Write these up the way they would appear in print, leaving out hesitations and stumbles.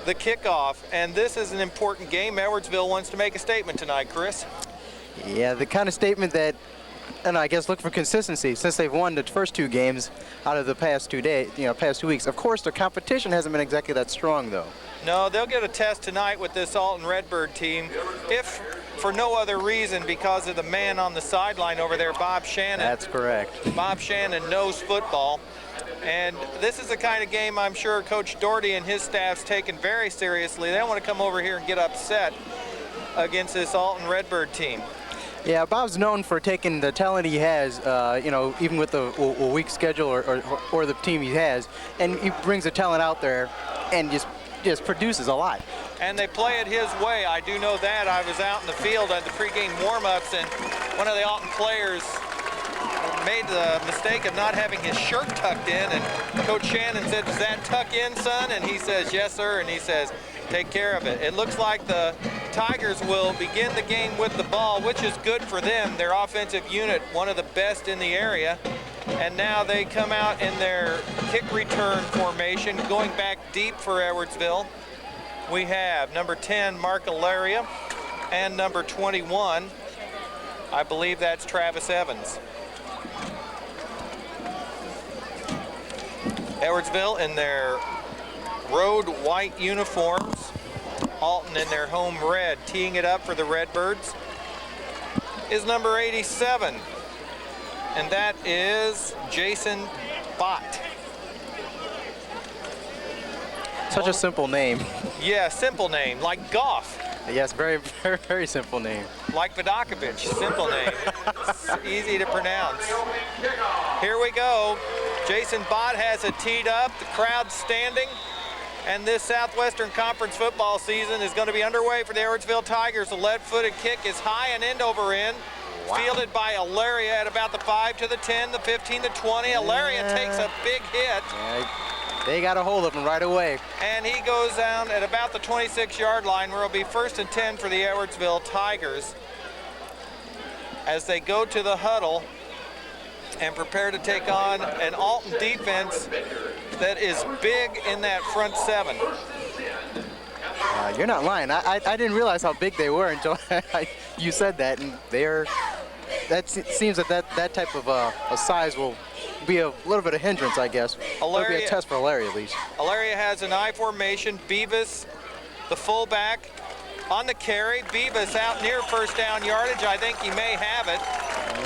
The kickoff, and this is an important game. Edwardsville wants to make a statement tonight, Chris. Yeah, the kind of statement that, and I guess look for consistency since they've won the first 2 games out of the past 2 days, past 2 weeks. Of course, their competition hasn't been exactly that strong, though. No, they'll get a test tonight with this Alton Redbird team, if for no other reason because of the man on the sideline over there, Bob Shannon. That's correct. Bob Shannon knows football. And this is the kind of game I'm sure Coach Doherty and his staff's taken very seriously. They don't want to come over here and get upset against this Alton Redbird team. Yeah, Bob's known for taking the talent he has, even with a weak schedule or the team he has, and he brings the talent out there and just produces a lot. And they play it his way. I do know that. I was out in the field at the pregame warm-ups, and one of the Alton players made the mistake of not having his shirt tucked in, and Coach Shannon said, "Does that tuck in, son?" And he says, "Yes, sir." And he says, "Take care of it." It looks like the Tigers will begin the game with the ball, which is good for them. Their offensive unit, one of the best in the area. And now they come out in their kick return formation, going back deep for Edwardsville. We have number 10, Mark Alaria, and number 21, I believe that's Travis Evans. Edwardsville in their road white uniforms, Alton in their home red. Teeing it up for the Redbirds is number 87, and that is Jason Bott. Such a simple name. Yeah, simple name, like Goff. Yes, very, very, very simple name. Like Vidakovich, simple name. It's easy to pronounce. Here we go. Jason Bott has it teed up, the crowd's standing, and this Southwestern Conference football season is going to be underway for the Edwardsville Tigers. The lead-footed kick is high and end over end. Wow. Fielded by Alaria at about the 5 to the 10, the 15 to 20. Alaria takes a big hit. Yeah, they got a hold of him right away. And he goes down at about the 26-yard line, where it'll be 1st and 10 for the Edwardsville Tigers as they go to the huddle and prepare to take on an Alton defense that is big in that front 7. You're not lying. I didn't realize how big they were until you said that, and it seems that type of a size will be a little bit of hindrance, I guess. It'll be a test for Alaria at least. Alaria has an I formation. Beavis, the fullback, on the carry. Beavis out near first down yardage. I think he may have it.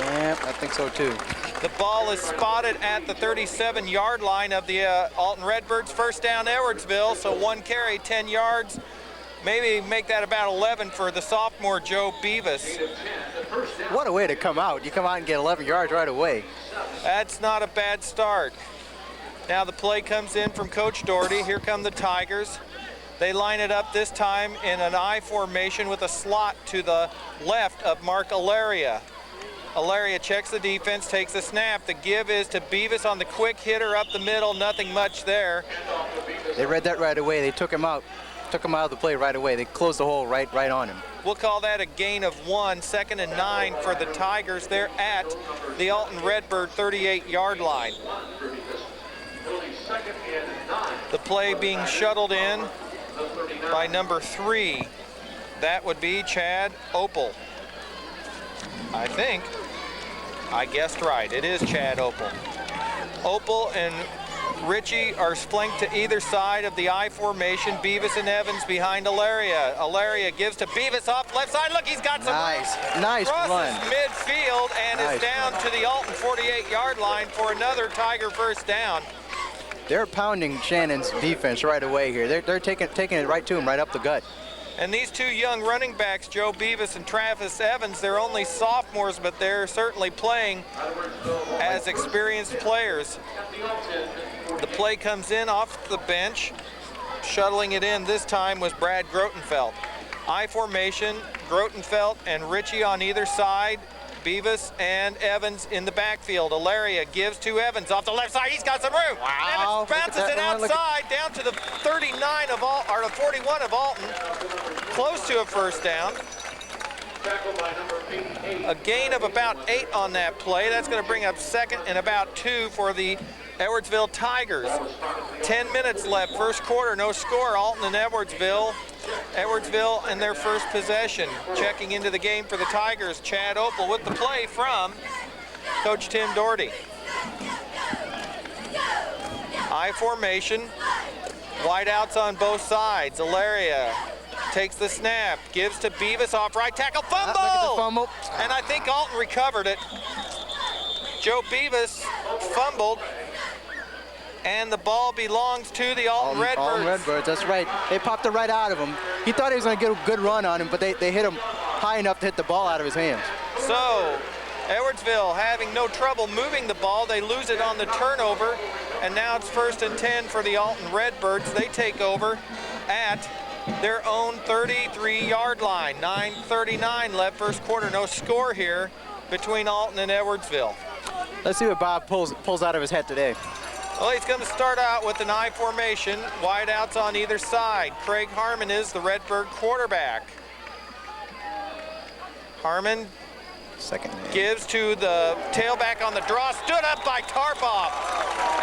Yeah, I think so too. The ball is spotted at the 37-yard line of the Alton Redbirds. First down Edwardsville, so 1 carry, 10 yards. Maybe make that about 11 for the sophomore Joe Beavis. What a way to come out. You come out and get 11 yards right away. That's not a bad start. Now the play comes in from Coach Doherty. Here come the Tigers. They line it up this time in an I formation with a slot to the left of Mark Alaria. Alaria checks the defense, takes a snap. The give is to Beavis on the quick hitter up the middle. Nothing much there. They read that right away. They took him out. Took him out of the play right away. They closed the hole right on him. We'll call that a gain of 1. 2nd and 9 for the Tigers. They're at the Alton Redbird 38-yard line. The play being shuttled in by number 3. That would be Chad Opel. I guessed right. It is Chad Opel. Opel and Richie are flanked to either side of the I formation. Beavis and Evans behind Alaria. Alaria gives to Beavis off left side. Look, he's got some nice crosses run. Midfield and is down to the Alton 48-yard line for another Tiger first down. They're pounding Shannon's defense right away here. They're taking it right to him, right up the gut. And these 2 young running backs, Joe Beavis and Travis Evans, they're only sophomores, but they're certainly playing as experienced players. The play comes in off the bench. Shuttling it in this time was Brad Grotenfeld. I formation, Grotenfeld and Richie on either side. Beavis and Evans in the backfield. Alaria gives to Evans off the left side. He's got some room. Wow. Evans bounces it outside down to the 39 of Alton, or the 41 of Alton. Close to a first down. A gain of about 8 on that play. That's going to bring up 2nd and about 2 for the Edwardsville Tigers. 10 minutes left, first quarter, no score. Alton and Edwardsville. Edwardsville in their first possession. Checking into the game for the Tigers, Chad Opel with the play from Coach Tim Doherty. I formation, wideouts on both sides. Alaria takes the snap, gives to Beavis, off right tackle, fumble! Look at the fumble. And I think Alton recovered it. Joe Beavis fumbled, and the ball belongs to the Alton Redbirds. Alton Redbirds, that's right. They popped it right out of him. He thought he was going to get a good run on him, but they hit him high enough to hit the ball out of his hands. So, Edwardsville having no trouble moving the ball. They lose it on the turnover, and now it's 1st and 10 for the Alton Redbirds. They take over at their own 33-yard line. 9:39 left, first quarter. No score here between Alton and Edwardsville. Let's see what Bob pulls out of his hat today. Well, he's going to start out with an I formation, wideouts on either side. Craig Harmon is the Redbird quarterback. Harmon second man gives to the tailback on the draw, stood up by Tarpoff.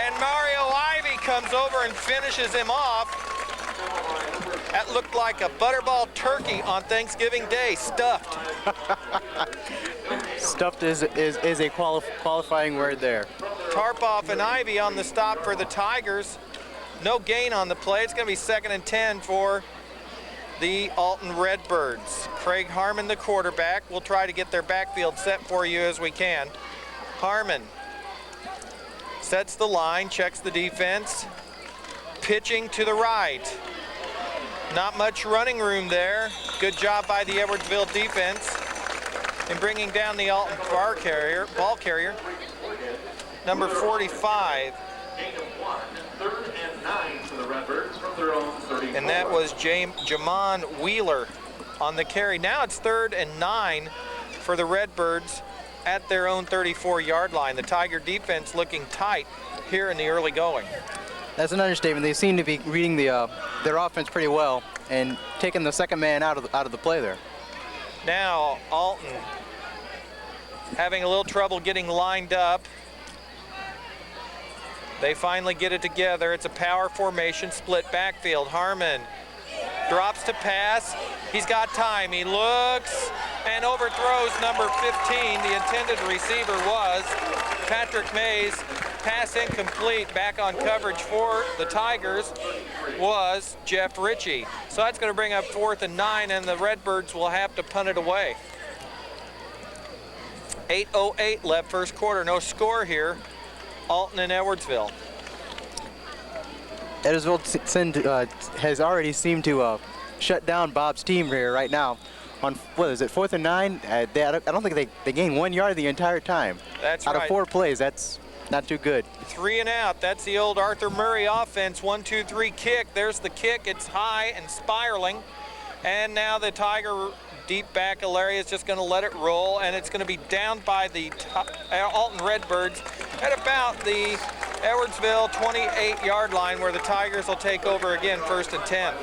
And Mario Ivy comes over and finishes him off. That looked like a butterball turkey on Thanksgiving Day, stuffed. Stuffed is a qualifying word there. Tarpoff and Ivy on the stop for the Tigers. No gain on the play. It's going to be 2nd and 10 for the Alton Redbirds. Craig Harmon, the quarterback. We'll try to get their backfield set for you as we can. Harmon sets the line, checks the defense. Pitching to the right. Not much running room there. Good job by the Edwardsville defense in bringing down the Alton ball carrier. Number 45. And that was Jamon Wheeler on the carry. Now it's 3rd and 9 for the Redbirds at their own 34-yard line. The Tiger defense looking tight here in the early going. That's an understatement. They seem to be reading their offense pretty well and taking the second man out of the play there. Now Alton having a little trouble getting lined up. They finally get it together. It's a power formation, split backfield. Harmon drops to pass. He's got time. He looks and overthrows number 15. The intended receiver was Patrick Mays. Pass incomplete. Back on coverage for the Tigers was Jeff Ritchie. So that's going to bring up 4th and 9, and the Redbirds will have to punt it away. 8:08 left, first quarter. No score here. Alton and Edwardsville. Edwardsville has already seemed to shut down Bob's team here right now. On, what is it, 4th and 9? I don't think they gained 1 yard the entire time. That's right. Out of 4 plays, that's not too good. 3 and out. That's the old Arthur Murray offense. 1-2-3 kick. There's the kick. It's high and spiraling. And now the Tiger deep back Alaria is just going to let it roll, and it's going to be down by the Alton Redbirds at about the Edwardsville 28-yard line, where the Tigers will take over again, 1st and 10.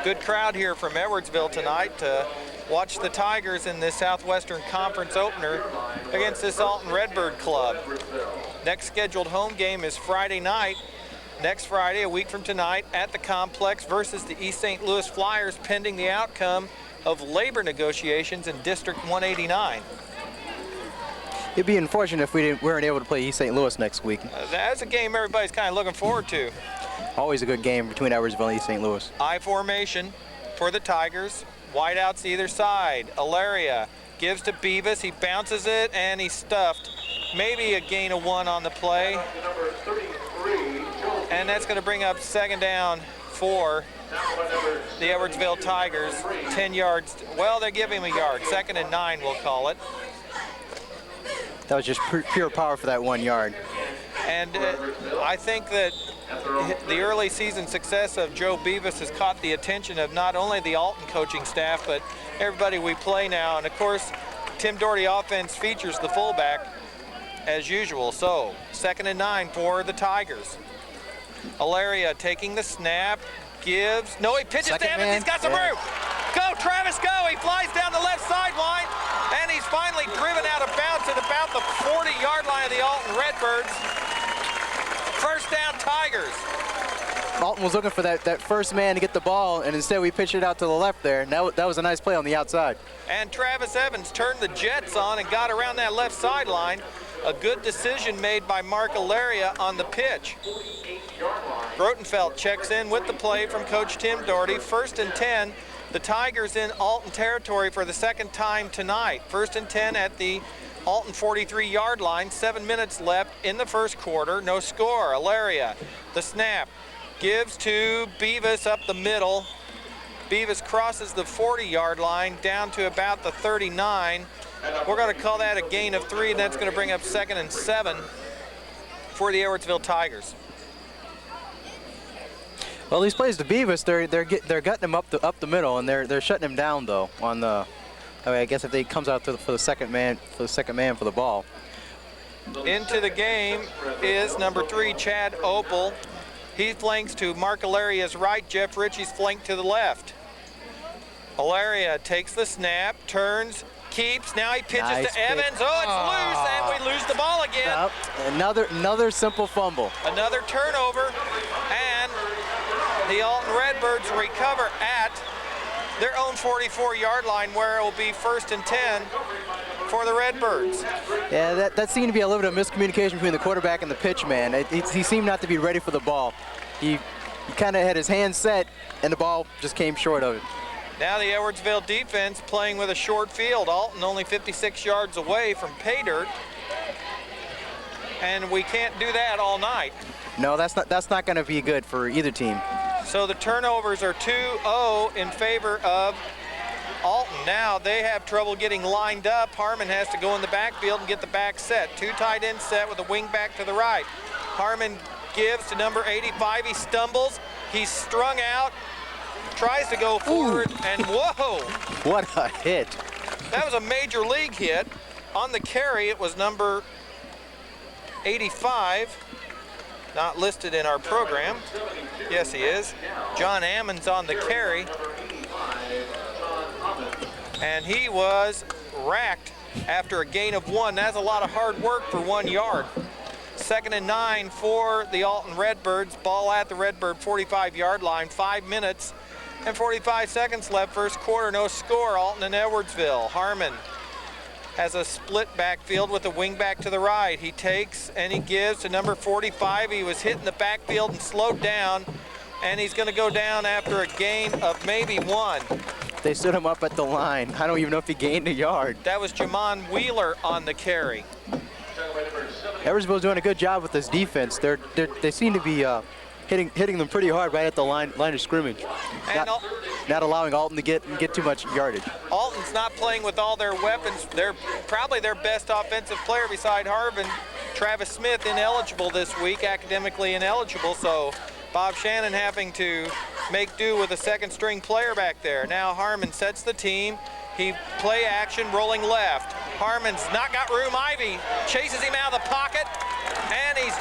Good crowd here from Edwardsville tonight to watch the Tigers in this Southwestern Conference opener against this Alton Redbird club. Next scheduled home game is Friday night. Next Friday, a week from tonight, at the complex versus the East St. Louis Flyers, pending the outcome of labor negotiations in District 189. It'd be unfortunate if we weren't able to play East St. Louis next week. That's a game everybody's kind of looking forward to. Always a good game between Edwardsville and East St. Louis. I formation for the Tigers. Wideouts either side. Alaria gives to Beavis. He bounces it, and he's stuffed. Maybe a gain of 1 on the play. And that's going to bring up 2nd down for the Edwardsville Tigers. 10 yards. Well, they give him a yard. 2nd and 9, we'll call it. That was just pure power for that 1 yard. And I think that the early season success of Joe Beavis has caught the attention of not only the Alton coaching staff, but everybody we play now. And of course, Tim Doherty offense features the fullback as usual. So 2nd and 9 for the Tigers. Alaria taking the snap, gives, no, he pitches to Evans, he's got some room. Go, Travis, go. He flies down the left sideline, and he's finally driven out of bounds at about the 40-yard line of the Alton Redbirds. First down, Tigers. Alton was looking for that first man to get the ball, and instead we pitched it out to the left there. And that was a nice play on the outside. And Travis Evans turned the jets on and got around that left sideline. A good decision made by Mark Alaria on the pitch. Grotenfeld checks in with the play from Coach Tim Doherty. 1st and 10. The Tigers in Alton territory for the second time tonight. 1st and 10 at the Alton 43-yard line. 7 minutes left in the first quarter. No score. Alaria, the snap. Gives to Beavis up the middle. Beavis crosses the 40-yard line down to about the 39. We're going to call that a gain of 3, and that's going to bring up 2nd and 7 for the Edwardsville Tigers. Well, these plays to Beavis, they're gutting him up the middle, and they're shutting him down though. On the, I guess if he comes out for the second man for the ball. Into the game is number 3, Chad Opel. He flanks to Mark Alaria's right. Jeff Ritchie's flanked to the left. Alaria takes the snap, turns, keeps. Now he pitches nice to Evans. Oh, it's loose, and we lose the ball again. Another simple fumble. Another turnover, and the Alton Redbirds recover at their own 44-yard line, where it will be 1st and 10 for the Redbirds. Yeah, that seemed to be a little bit of miscommunication between the quarterback and the pitch man. He seemed not to be ready for the ball. He kind of had his hands set, and the ball just came short of it. Now the Edwardsville defense playing with a short field. Alton only 56 yards away from pay dirt, and we can't do that all night. No, that's not going to be good for either team. So the turnovers are 2-0 in favor of Alton. Now they have trouble getting lined up. Harmon has to go in the backfield and get the back set. 2 tight end set with a wing back to the right. Harmon gives to number 85. He stumbles. He's strung out. Tries to go forward, and whoa! What a hit. That was a major league hit. On the carry, it was number 85. Not listed in our program. Yes, he is. John Ammon's on the carry. And he was racked after a gain of 1. That's a lot of hard work for 1 yard. 2nd and 9 for the Alton Redbirds. Ball at the Redbird 45-yard line. 5 minutes and 45 seconds left. First quarter, no score. Alton and Edwardsville. Harmon has a split backfield with a wing back to the right. He takes and he gives to number 45. He was hit in the backfield and slowed down, and he's going to go down after a gain of maybe 1. They stood him up at the line. I don't even know if he gained a yard. That was Jamon Wheeler on the carry. Edwardsville's doing a good job with this defense. They seem to be hitting them pretty hard right at the line of scrimmage. Not allowing Alton to get too much yardage. Alton's not playing with all their weapons. They're probably their best offensive player beside Harvin. Travis Smith ineligible this week, academically ineligible, so Bob Shannon having to make do with a second string player back there. Now Harmon sets the team. He play action, rolling left. Harmon's not got room. Ivy chases him out of the pocket, and he's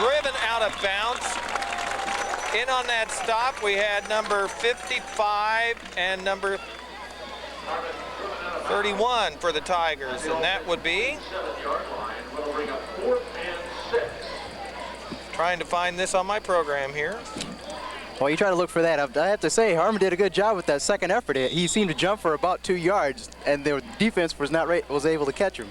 driven out of bounds. In on that stop, we had number 55 and number 31 for the Tigers, and that would be, trying to find this on my program here. Well, you try to look for that. I have to say, Harmon did a good job with that second effort. He seemed to jump for about 2 yards, and the defense was able to catch him.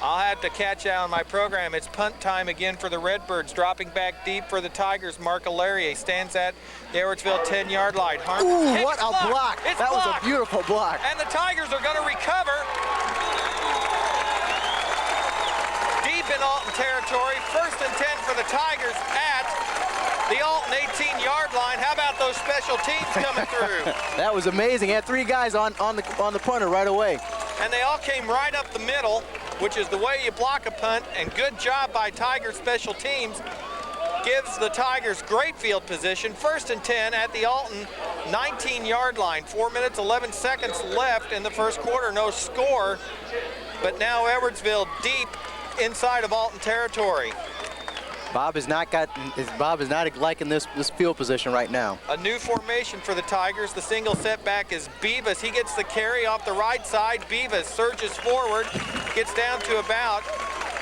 I'll have to catch out on my program. It's punt time again for the Redbirds. Dropping back deep for the Tigers. Mark Alaria stands at the Edwardsville 10-yard line. Ooh, what a block. That was a beautiful block. And the Tigers are going to recover. Deep in Alton territory. 1st and 10 for the Tigers at the Alton 18-yard line. How about those special teams coming through? That was amazing. He had 3 guys on the punter right away. And they all came right up the middle, which is the way you block a punt, and good job by Tiger special teams. Gives the Tigers great field position. 1st and 10 at the Alton 19-yard line. 4 minutes, 11 seconds left in the first quarter. No score, but now Edwardsville deep inside of Alton territory. Bob is not liking this field position right now. A new formation for the Tigers. The single setback is Beavis. He gets the carry off the right side. Beavis surges forward, gets down to about,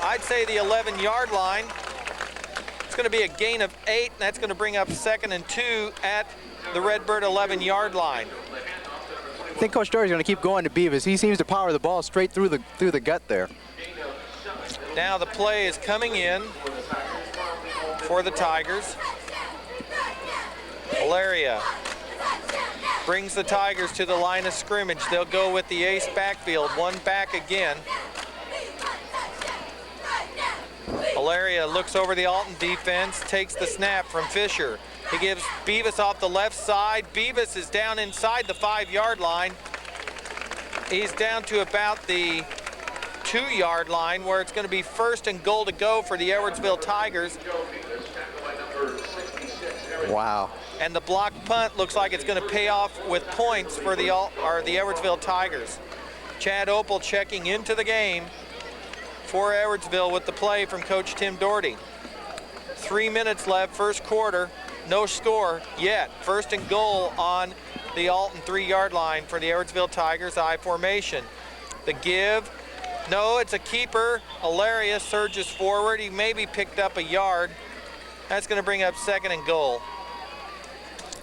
I'd say, the 11-yard line. going to be a gain of 8, and that's going to bring up 2nd and 2 at the Redbird 11-yard line. I think Coach Doherty's going to keep going to Beavis. He seems to power the ball straight through the gut there. Now the play is coming in for the Tigers. Hilaria brings the Tigers to the line of scrimmage. They'll go with the ace backfield, one back again. Hilaria looks over the Alton defense, takes the snap from Fisher. He gives Beavis off the left side. Beavis is down inside the 5-yard line. He's down to about the 2-yard line, where it's going to be 1st and goal to go for the Edwardsville Tigers. Wow. And the block punt looks like it's going to pay off with points for the Edwardsville Tigers. Chad Opel checking into the game for Edwardsville with the play from Coach Tim Doherty. 3 minutes left, first quarter, no score yet. 1st and goal on the Alton 3-yard line for the Edwardsville Tigers, I formation. The give, no, it's a keeper. Hilaria surges forward. He maybe picked up a yard. That's going to bring up 2nd and goal.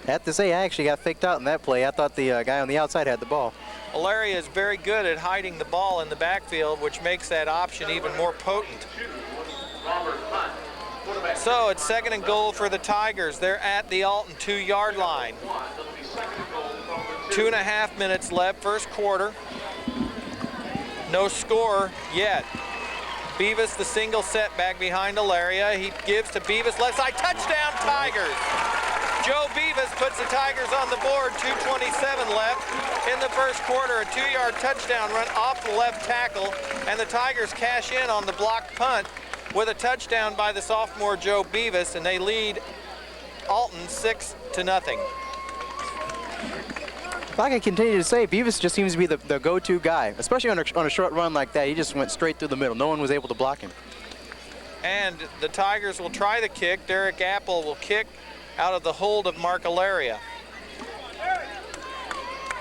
I have to say, I actually got faked out in that play. I thought the guy on the outside had the ball. Hilaria is very good at hiding the ball in the backfield, which makes that option even more potent. So it's 2nd and goal for the Tigers. They're at the Alton 2-yard line. 2.5 minutes left, first quarter. No score yet. Beavis, the single setback behind Hilaria. He gives to Beavis, left side, touchdown Tigers. Joe Beavis puts the Tigers on the board, 2:27 left in the first quarter. A 2-yard touchdown run off the left tackle, and the Tigers cash in on the block punt with a touchdown by the sophomore Joe Beavis, and they lead Alton 6-0. If I can continue to say, Beavis just seems to be the go-to guy, especially on a short run like that. He just went straight through the middle. No one was able to block him. And the Tigers will try the kick. Derek Apple will kick out of the hold of Mark Hilaria.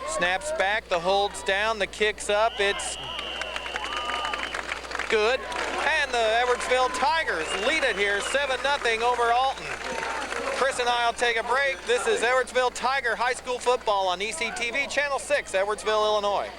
Snaps back, the hold's down, the kick's up, it's good. And the Edwardsville Tigers lead it here, 7-0 over Alton. Chris and I will take a break. This is Edwardsville Tiger High School Football on ECTV, Channel 6, Edwardsville, Illinois.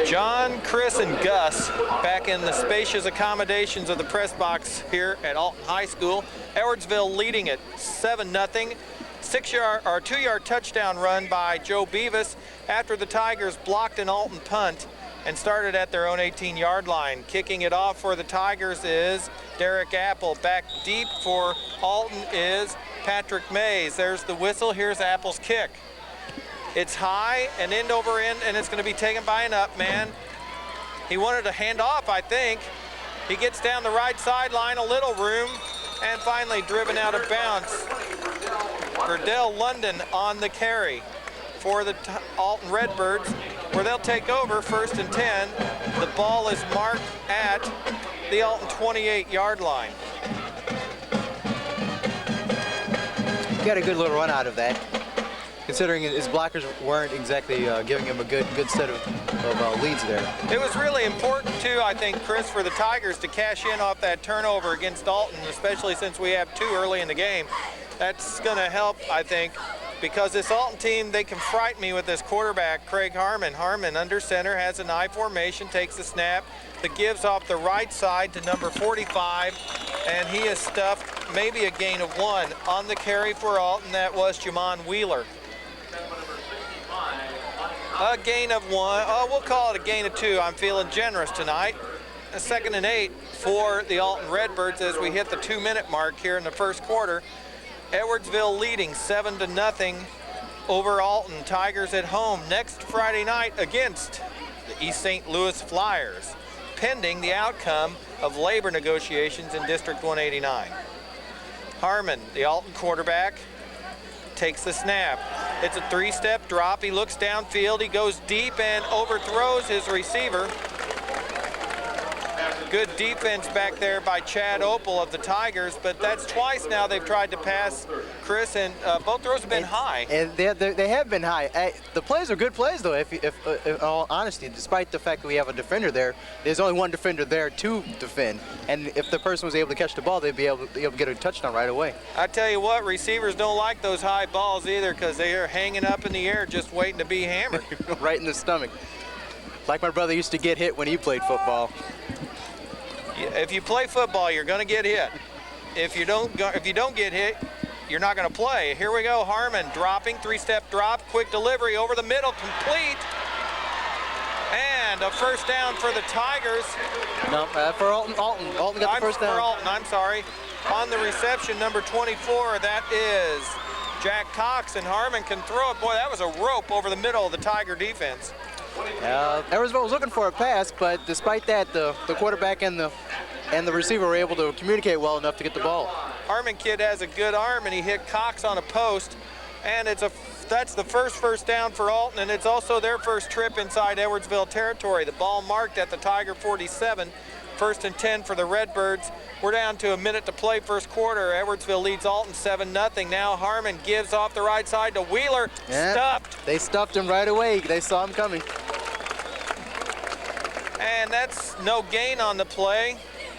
John, Chris, and Gus back in the spacious accommodations of the press box here at Alton High School. Edwardsville leading it 7-0. 2-yard touchdown run by Joe Beavis after the Tigers blocked an Alton punt and started at their own 18-yard line. Kicking it off for the Tigers is Derek Apple. Back deep for Alton is Patrick Mays. There's the whistle. Here's Apple's kick. It's high and end over end, and it's going to be taken by an up man. He wanted to hand off, I think. He gets down the right sideline, a little room, and finally driven out of bounds. Verdell London on the carry for the Alton Redbirds, where they'll take over 1st and 10. The ball is marked at the Alton 28-yard line. Got a good little run out of that, considering his blockers weren't exactly giving him a good set of leads there. It was really important, too, I think, Chris, for the Tigers to cash in off that turnover against Alton, especially since we have 2 early in the game. That's going to help, I think, because this Alton team, they can frighten me with this quarterback, Craig Harmon. Harmon, under center, has an I formation, takes the snap, the gives off the right side to number 45, and he is stuffed, maybe a gain of 1. On the carry for Alton, that was Jamon Wheeler. A gain of 1, oh, we'll call it a gain of 2. I'm feeling generous tonight. A 2nd and 8 for the Alton Redbirds as we hit the 2-minute mark here in the first quarter. Edwardsville leading 7-0 over Alton. Tigers at home next Friday night against the East St. Louis Flyers, pending the outcome of labor negotiations in District 189. Harmon, the Alton quarterback, takes the snap. It's a 3-step drop. He looks downfield. He goes deep and overthrows his receiver. Good defense back there by Chad Opel of the Tigers, but that's twice now they've tried to pass Chris, and both throws have been high. And they have been high. The plays are good plays, though, if in all honesty, despite the fact that we have a defender there. There's only one defender there to defend, and if the person was able to catch the ball, they'd be able to get a touchdown right away. I tell you what, receivers don't like those high balls either because they are hanging up in the air just waiting to be hammered. Right in the stomach. Like my brother used to get hit when he played football. If you play football, you're going to get hit. If you don't get hit, you're not going to play. Here we go, Harmon dropping, three-step drop, quick delivery over the middle, complete. And a first down for the Tigers. No, for Alton. Alton got the first down. For Alton, I'm sorry. On the reception, number 24, that is Jack Cox, and Harmon can throw it. Boy, that was a rope over the middle of the Tiger defense. Edwardsville was looking for a pass, but despite that, the quarterback and the receiver were able to communicate well enough to get the ball. Harmon kid has a good arm, and he hit Cox on a post, and that's the first down for Alton, and it's also their first trip inside Edwardsville territory. The ball marked at the Tiger 47, 1st and 10 for the Redbirds. We're down to a minute to play first quarter. Edwardsville leads Alton 7-0. Now Harmon gives off the right side to Wheeler. Yeah, stuffed. They stuffed him right away. They saw him coming. And that's no gain on the play.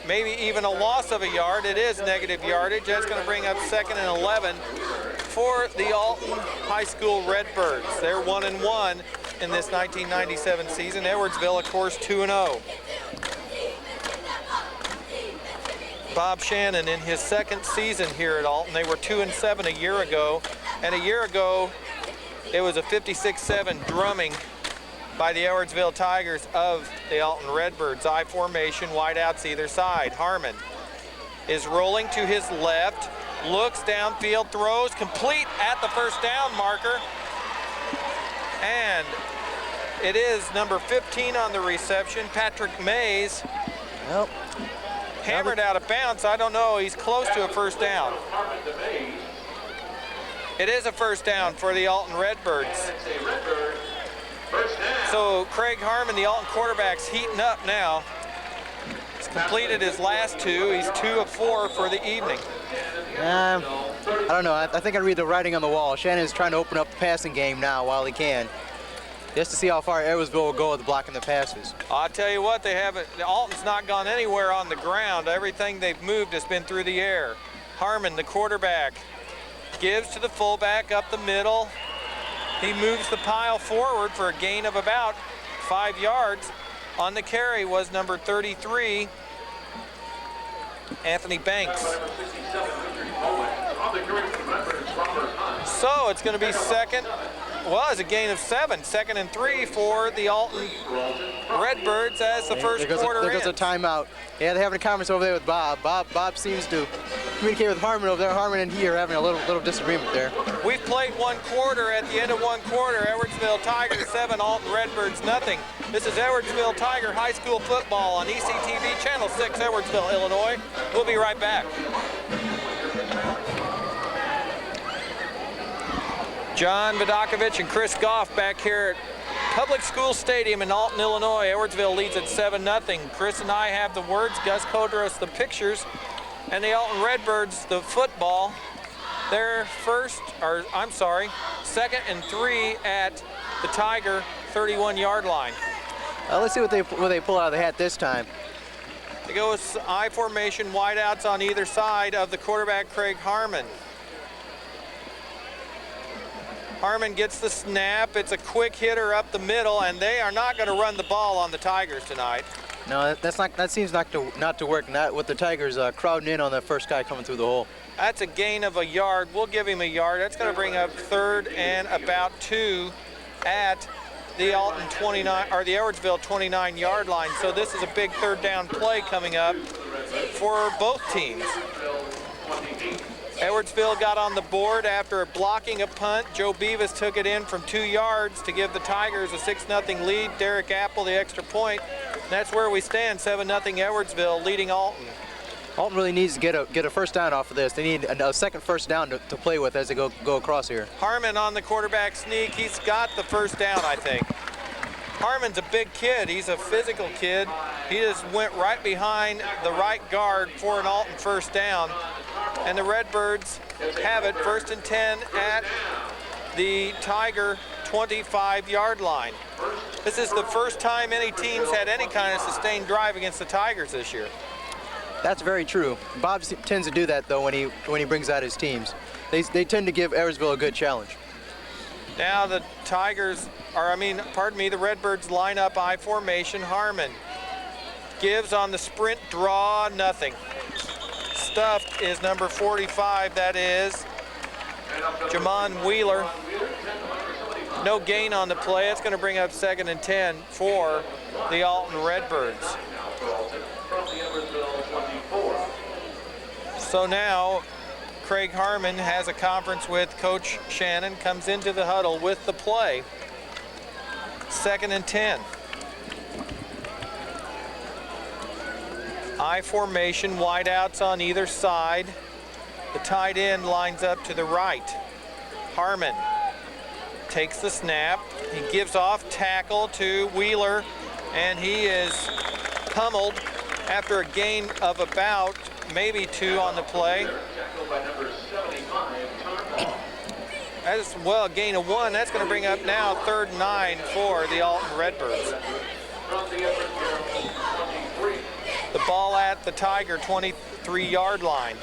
Maybe even a loss of a yard. It is negative yardage. That's going to bring up 2nd and 11 for the Alton High School Redbirds. They're 1-1 in this 1997 season. Edwardsville, of course, 2-0. Bob Shannon in his second season here at Alton. They were 2-7 a year ago. And a year ago, it was a 56-7 drumming by the Edwardsville Tigers of the Alton Redbirds. I formation, wideouts either side. Harmon is rolling to his left, looks downfield, throws, complete at the first down marker. And it is number 15 on the reception, Patrick Mays. Well, hammered out of bounds. I don't know, he's close to a first down. It is a first down for the Alton Redbirds. So Craig Harmon, the Alton quarterback's heating up now. He's completed his last two. He's 2 of 4 for the evening. I don't know. I think I read the writing on the wall. Shannon's trying to open up the passing game now while he can, just to see how far Edwardsville will go with blocking the passes. I'll tell you what, Alton's not gone anywhere on the ground. Everything they've moved has been through the air. Harmon, the quarterback, gives to the fullback up the middle. He moves the pile forward for a gain of about 5 yards. On the carry was number 33, Anthony Banks. So it's going to be it's a gain of 7. 2nd and 3 for the Alton Redbirds as the first quarter ends. There goes a timeout. Yeah, they're having a conference over there with Bob. Bob seems to communicate with Harmon over there. Harmon and he are having a little disagreement there. We've played one quarter. At the end of one quarter, Edwardsville Tigers 7, Alton Redbirds nothing. This is Edwardsville Tiger High School football on ECTV Channel 6, Edwardsville, Illinois. We'll be right back. John Vidakovich and Chris Goff back here at Public School Stadium in Alton, Illinois. Edwardsville leads at 7-0. Chris and I have the words, Gus Kodros the pictures, and the Alton Redbirds the football. They're 2nd and 3 at the Tiger 31-yard line. Let's see what they pull out of the hat this time. They go with I formation, wideouts on either side of the quarterback, Craig Harmon. Harmon gets the snap. It's a quick hitter up the middle, and they are not going to run the ball on the Tigers tonight. No, that seems not to work. Not with the Tigers crowding in on that first guy coming through the hole. That's a gain of a yard. We'll give him a yard. That's going to bring up 3rd and about 2 at the Alton 29 or the Edwardsville 29-yard line. So this is a big 3rd down play coming up for both teams. Edwardsville got on the board after blocking a punt. Joe Beavis took it in from 2 yards to give the Tigers a 6-0 lead. Derek Apple the extra point. And that's where we stand, 7-0 Edwardsville leading Alton. Alton really needs to get a first down off of this. They need a second first down to play with as they go across here. Harmon on the quarterback sneak. He's got the first down, I think. Harmon's a big kid. He's a physical kid. He just went right behind the right guard for an Alton first down. And the Redbirds have it 1st and 10 at the Tiger 25-yard line. This is the first time any team's had any kind of sustained drive against the Tigers this year. That's very true. Bob tends to do that though when he brings out his teams. They tend to give Edwardsville a good challenge. Now the Tigers, the Redbirds line up I formation. Harmon gives on the sprint draw, nothing. Stuffed is number 45, that is Jamon Wheeler. No gain on the play. It's going to bring up 2nd and 10 for the Alton Redbirds. So now Craig Harmon has a conference with Coach Shannon, comes into the huddle with the play. 2nd and 10. I formation, wideouts on either side. The tight end lines up to the right. Harmon takes the snap. He gives off tackle to Wheeler, and he is pummeled after a gain of about maybe 2 on the play. As well, a gain of 1. That's going to bring up now 3rd and 9 for the Alton Redbirds. The ball at the Tiger 23-yard line.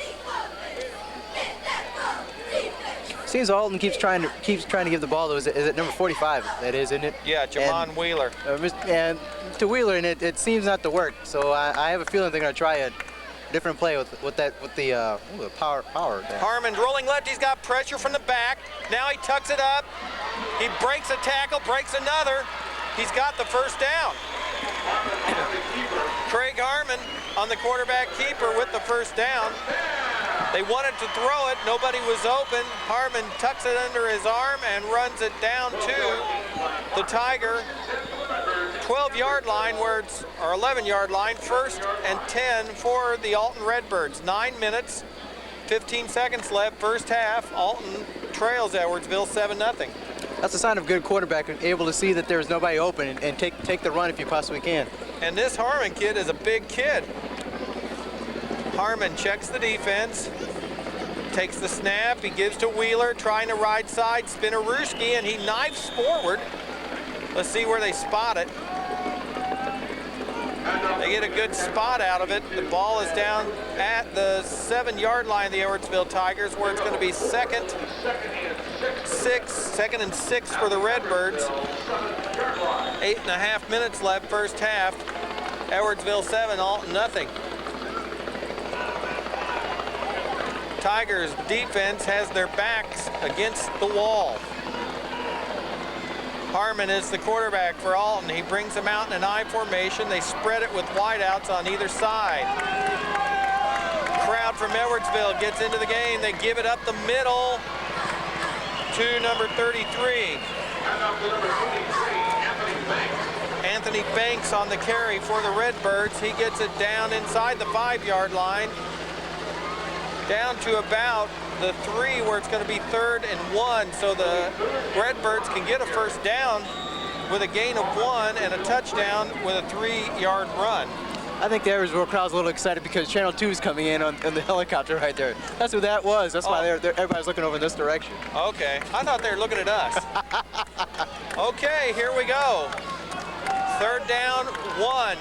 Seems Alton keeps trying to give the ball to, is it number 45? That is, isn't it? Yeah, Jamon Wheeler. And to Wheeler, and it seems not to work. So I have a feeling they're going to try a different play with the power there. Harmon rolling left. He's got pressure from the back. Now he tucks it up. He breaks a tackle, breaks another. He's got the first down. Craig Harmon on the quarterback keeper with the first down. They wanted to throw it. Nobody was open. Harmon tucks it under his arm and runs it down to the Tiger 12-yard line, or 11-yard line. 1st and 10 for the Alton Redbirds. 9 minutes, 15 seconds left, first half. Alton trails Edwardsville 7-0. That's a sign of good quarterback, able to see that there's nobody open and take the run if you possibly can. And this Harmon kid is a big kid. Harmon checks the defense, takes the snap, he gives to Wheeler, trying to right side, Spinaruski, and he knifes forward. Let's see where they spot it. They get a good spot out of it. The ball is down at the 7-yard line of the Edwardsville Tigers, where it's going to be 2nd and 6 for the Redbirds. 8.5 minutes left, first half. Edwardsville 7, Alton nothing. Tigers defense has their backs against the wall. Harmon is the quarterback for Alton. He brings them out in an I formation. They spread it with wideouts on either side. Crowd from Edwardsville gets into the game. They give it up the middle to number 33. Anthony Banks on the carry for the Redbirds. He gets it down inside the 5-yard line, down to about the 3, where it's going to be 3rd and 1. So the Redbirds can get a first down with a gain of 1 and a touchdown with a 3-yard run. I think the Edwardsville crowd's a little excited because Channel 2 is coming in on the helicopter right there. That's what that was. That's why everybody's looking over in this direction. Okay. I thought they were looking at us. Okay, here we go. 3rd down, 1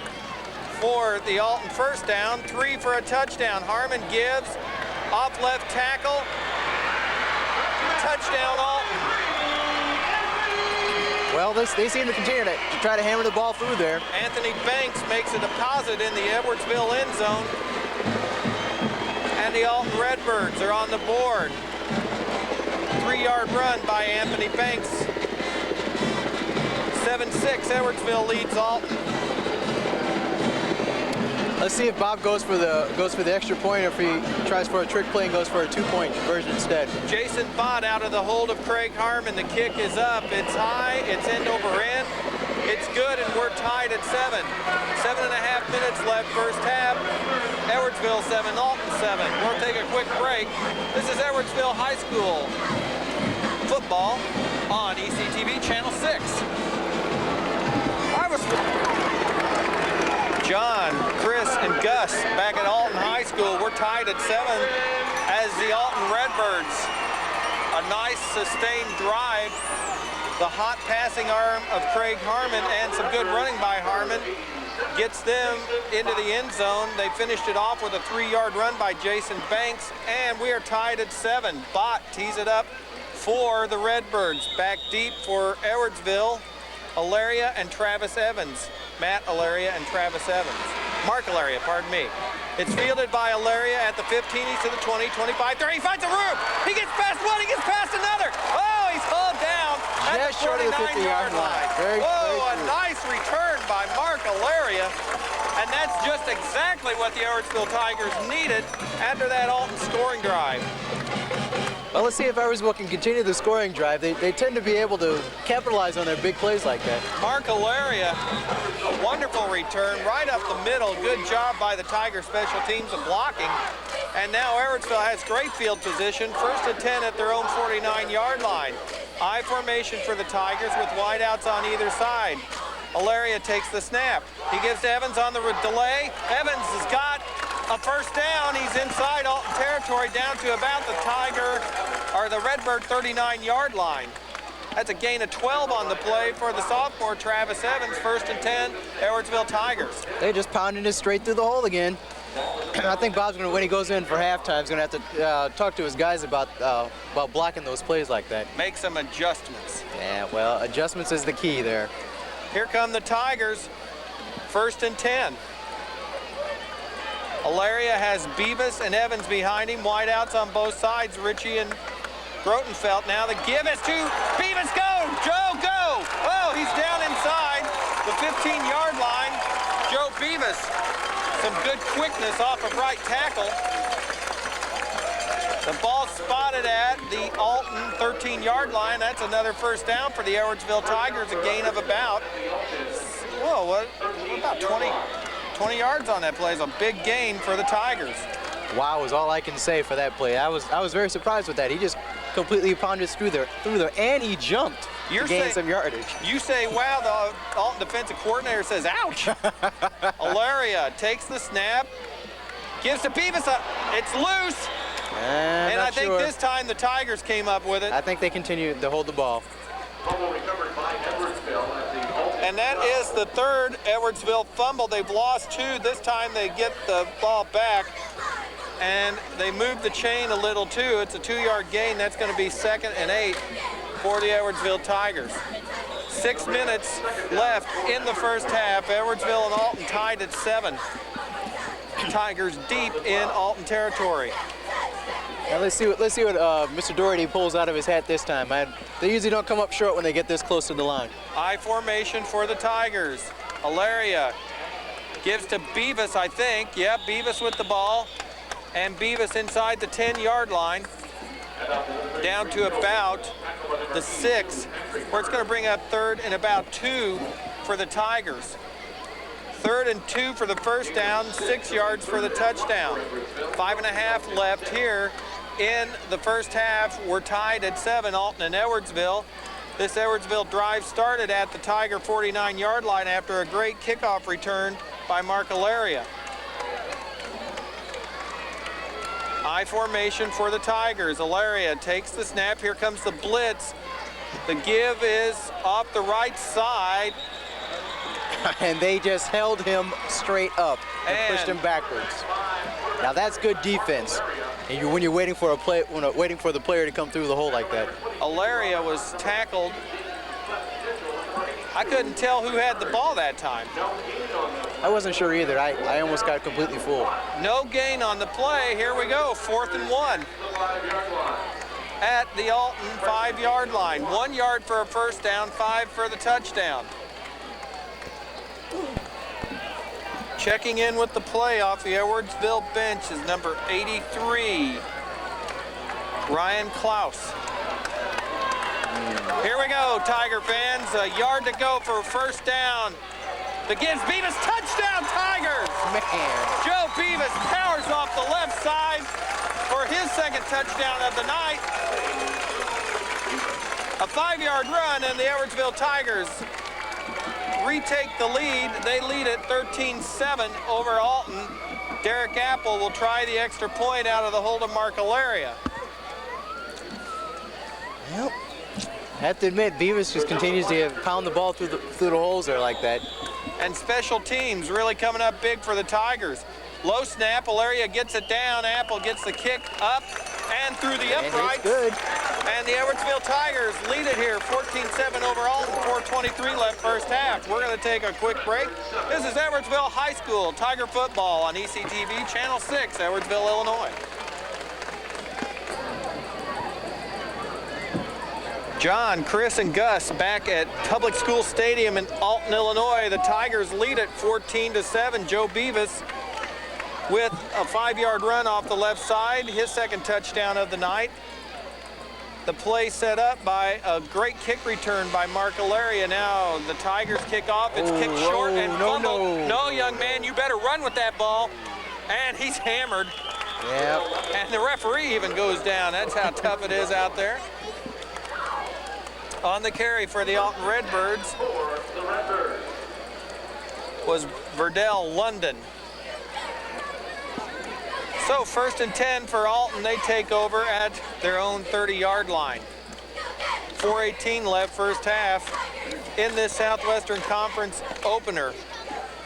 for the Alton first down, 3 for a touchdown. Harmon gives off left tackle. Touchdown, Alton. Well, they seem to continue to try to hammer the ball through there. Anthony Banks makes a deposit in the Edwardsville end zone. And the Alton Redbirds are on the board. 3-yard run by Anthony Banks. 7-6, Edwardsville leads Alton. Let's see if Bob goes for the extra point, or if he tries for a trick play and goes for a 2-point conversion instead. Jason Bott out of the hold of Craig Harmon. The kick is up. It's high. It's end over end. It's good, and we're tied at 7. 7.5 minutes left, first half. Edwardsville 7, Alton 7. We'll take a quick break. This is Edwardsville High School football on ECTV Channel 6. John, Chris, and Gus back at Alton High School. We're tied at 7 as the Alton Redbirds. A nice sustained drive. The hot passing arm of Craig Harmon and some good running by Harmon gets them into the end zone. They finished it off with a 3-yard run by Jason Banks, and we are tied at 7. Bott tees it up for the Redbirds. Back deep for Edwardsville, Alaria and Travis Evans. Matt Alaria and Travis Evans. Mark Alaria, pardon me. It's fielded by Alaria at the 15. He's to the 20, 25, 30. He finds a room. He gets past one. He gets past another. Oh, he's hauled down at the 49-yard line. Whoa, a nice return by Mark Alaria. And that's just exactly what the Edwardsville Tigers needed after that Alton scoring drive. Well, let's see if Edwardsville can continue the scoring drive. They tend to be able to capitalize on their big plays like that. Mark Alaria, a wonderful return right up the middle. Good job by the Tiger special teams of blocking. And now Edwardsville has great field position. 1st and 10 at their own 49-yard line. I formation for the Tigers with wideouts on either side. Alaria takes the snap. He gives to Evans on the delay. Evans has got a first down. He's inside Alton territory down to about the Tiger or the Redbird 39-yard line. That's a gain of 12 on the play for the sophomore Travis Evans. 1st and 10, Edwardsville Tigers. They just pounded it straight through the hole again. I think Bob's going to, when he goes in for halftime, is going to have to talk to his guys about blocking those plays like that. Make some adjustments. Yeah, well, adjustments is the key there. Here come the Tigers. 1st and 10. Alaria has Beavis and Evans behind him. Wideouts on both sides. Ritchie and Grotenfeld. Now the give is to Beavis. Go! Joe, go! Oh, he's down inside the 15-yard line. Joe Beavis. Some good quickness off of right tackle. The ball spotted at the Alton 13-yard line. That's another first down for the Edwardsville Tigers. A gain of about, whoa, what about 20 yards on that play. Is a big gain for the Tigers. Wow is all I can say for that play. I was very surprised with that. He just completely pounded through there, and he jumped to gain some yardage. You say, wow, the Alton defensive coordinator says, ouch. Alaria takes the snap, gives to Beavis. It's loose. And I think this time the Tigers came up with it. I think they continue to hold the ball. And that is the 3rd Edwardsville fumble. They've lost 2. This time they get the ball back. And they move the chain a little too. It's a 2-yard gain. That's going to be 2nd and 8 for the Edwardsville Tigers. 6 minutes left in the first half. Edwardsville and Alton tied at 7. Tigers deep in Alton territory. Now let's see what Mr. Doherty pulls out of his hat this time. They usually don't come up short when they get this close to the line. I formation for the Tigers. Alaria gives to Beavis, I think. Yeah, Beavis with the ball. And Beavis inside the 10-yard line. Down to about the 6, where it's going to bring up 3rd and about 2 for the Tigers. 3rd and 2 for the first down, 6 yards for the touchdown. 5.5 left here in the first half. We're tied at 7, Alton and Edwardsville. This Edwardsville drive started at the Tiger 49-yard line after a great kickoff return by Mark Alaria. I formation for the Tigers. Alaria takes the snap. Here comes the blitz. The give is off the right side. And they just held him straight up and pushed him backwards. Now that's good defense. And when you're waiting for waiting for the player to come through the hole like that. Alaria was tackled. I couldn't tell who had the ball that time. I wasn't sure either. I almost got completely fooled. No gain on the play. Here we go, 4th and 1. At the Alton 5-yard line. 1 yard for a first down, 5 for the touchdown. Checking in with the play off the Edwardsville bench is number 83, Ryan Klaus. Here we go, Tiger fans. A yard to go for a first down. The gives Beavis, touchdown Tigers! Man. Joe Beavis powers off the left side for his 2nd touchdown of the night. A 5-yard run, and the Edwardsville Tigers retake the lead. They lead at 13-7 over Alton. Derek Apple will try the extra point out of the Holden Markalaria. Yep. I have to admit, Beavis just continues to pound the ball through the holes there like that. And special teams really coming up big for the Tigers. Low snap, Alaria gets it down. Apple gets the kick up and through the uprights. Good. And the Edwardsville Tigers lead it here, 14-7 over Alton, 4:23 left first half. We're going to take a quick break. This is Edwardsville High School Tiger football on ECTV Channel 6, Edwardsville, Illinois. John, Chris, and Gus back at Public School Stadium in Alton, Illinois. The Tigers lead it 14-7. Joe Beavis with a 5-yard run off the left side, his second touchdown of the night. The play set up by a great kick return by Mark Alaria. Now the Tigers kick off. It's kicked short and fumbled. No, young man, you better run with that ball. And he's hammered. Yep. And the referee even goes down. That's how tough it is out there. On the carry for the Alton Redbirds was Verdell London. So 1st and 10 for Alton. They take over at their own 30-yard line. 4:18 left first half in this Southwestern Conference opener.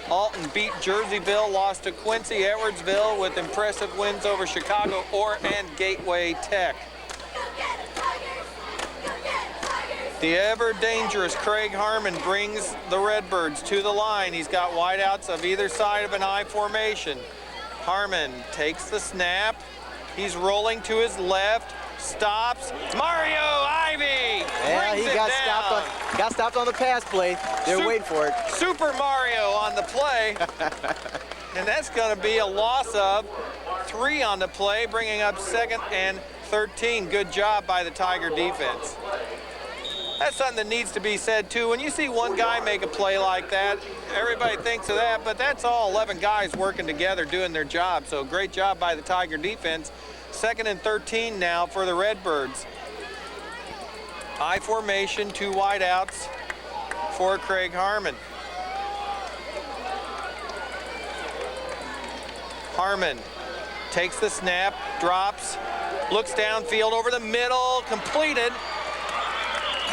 Alton beat Jerseyville, lost to Quincy. Edwardsville with impressive wins over Chicago, Orr, and Gateway Tech. The ever-dangerous Craig Harmon brings the Redbirds to the line. He's got wideouts of either side of an I formation. Harmon takes the snap. He's rolling to his left. Stops. Mario Ivy brings it down. Got stopped on the pass play. They're waiting for it. Super Mario on the play. And that's going to be a loss of 3 on the play, bringing up 2nd and 13. Good job by the Tiger defense. That's something that needs to be said, too. When you see one guy make a play like that, everybody thinks of that, but that's all 11 guys working together doing their job. So great job by the Tiger defense. 2nd and 13 now for the Redbirds. I formation, 2 wideouts for Craig Harmon. Harmon takes the snap, drops, looks downfield over the middle, completed.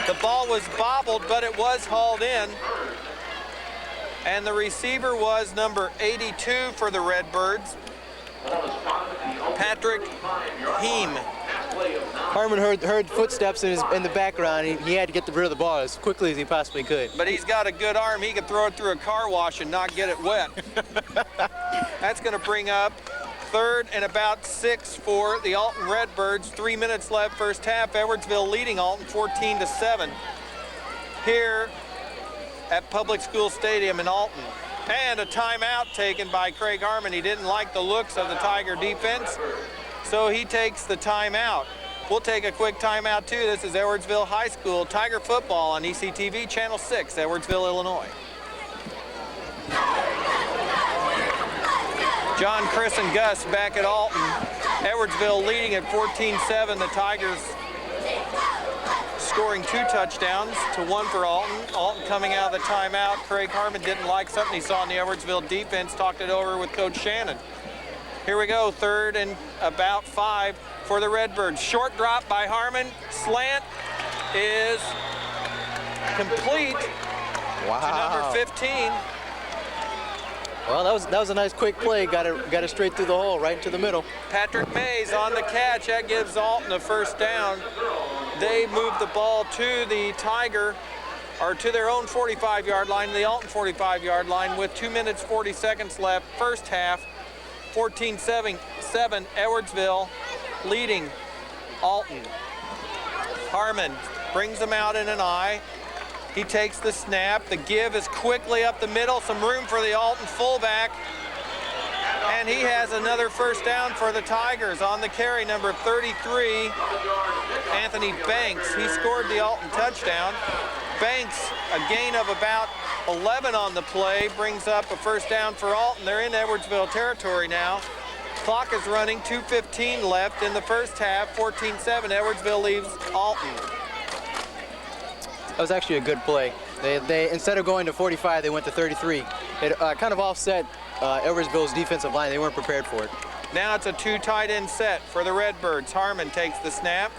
The ball was bobbled, but it was hauled in. And the receiver was number 82 for the Redbirds, Patrick Heem. Harmon heard footsteps in the background. He had to get rid of the ball as quickly as he possibly could. But he's got a good arm. He could throw it through a car wash and not get it wet. That's going to bring up 3rd and about 6 for the Alton Redbirds. 3 minutes left first half. Edwardsville leading Alton 14-7 here at Public School Stadium in Alton. And a timeout taken by Craig Harmon. He didn't like the looks of the Tiger defense, so he takes the timeout. We'll take a quick timeout too. This is Edwardsville High School Tiger football on ECTV Channel 6, Edwardsville, Illinois. John, Chris, and Gus back at Alton. Edwardsville leading at 14-7. The Tigers scoring 2 touchdowns to 1 for Alton. Alton coming out of the timeout. Craig Harmon didn't like something he saw in the Edwardsville defense, talked it over with Coach Shannon. Here we go, 3rd and about 5 for the Redbirds. Short drop by Harmon. Slant is complete to number 15. Well, that was a nice quick play. Got it straight through the hole, right into the middle. Patrick Mays on the catch. That gives Alton a first down. They move the ball to the Tiger, or to their own 45-yard line, the Alton 45-yard line, with 2 minutes 40 seconds left. First half, 14-7 Edwardsville leading Alton. Harmon brings them out in an I. He takes the snap. The give is quickly up the middle. Some room for the Alton fullback. And he has another first down for the Tigers. On the carry, number 33, Anthony Banks. He scored the Alton touchdown. Banks, a gain of about 11 on the play, brings up a first down for Alton. They're in Edwardsville territory now. Clock is running, 2:15 left in the first half. 14-7, Edwardsville leaves Alton. That was actually a good play. They instead of going to 45, they went to 33. It kind of offset Edwardsville's defensive line. They weren't prepared for it. Now it's a 2 tight end set for the Redbirds. Harmon takes the snap.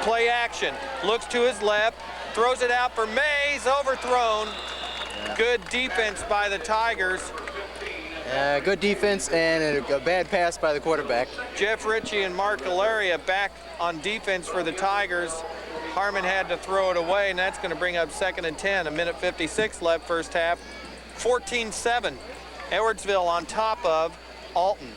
Play action. Looks to his left. Throws it out for Mays. Overthrown. Yeah. Good defense by the Tigers. Good defense and a bad pass by the quarterback. Jeff Ritchie and Mark Alaria back on defense for the Tigers. Harmon had to throw it away, and that's going to bring up 2nd and 10. A minute 56 left first half. 14-7. Edwardsville on top of Alton.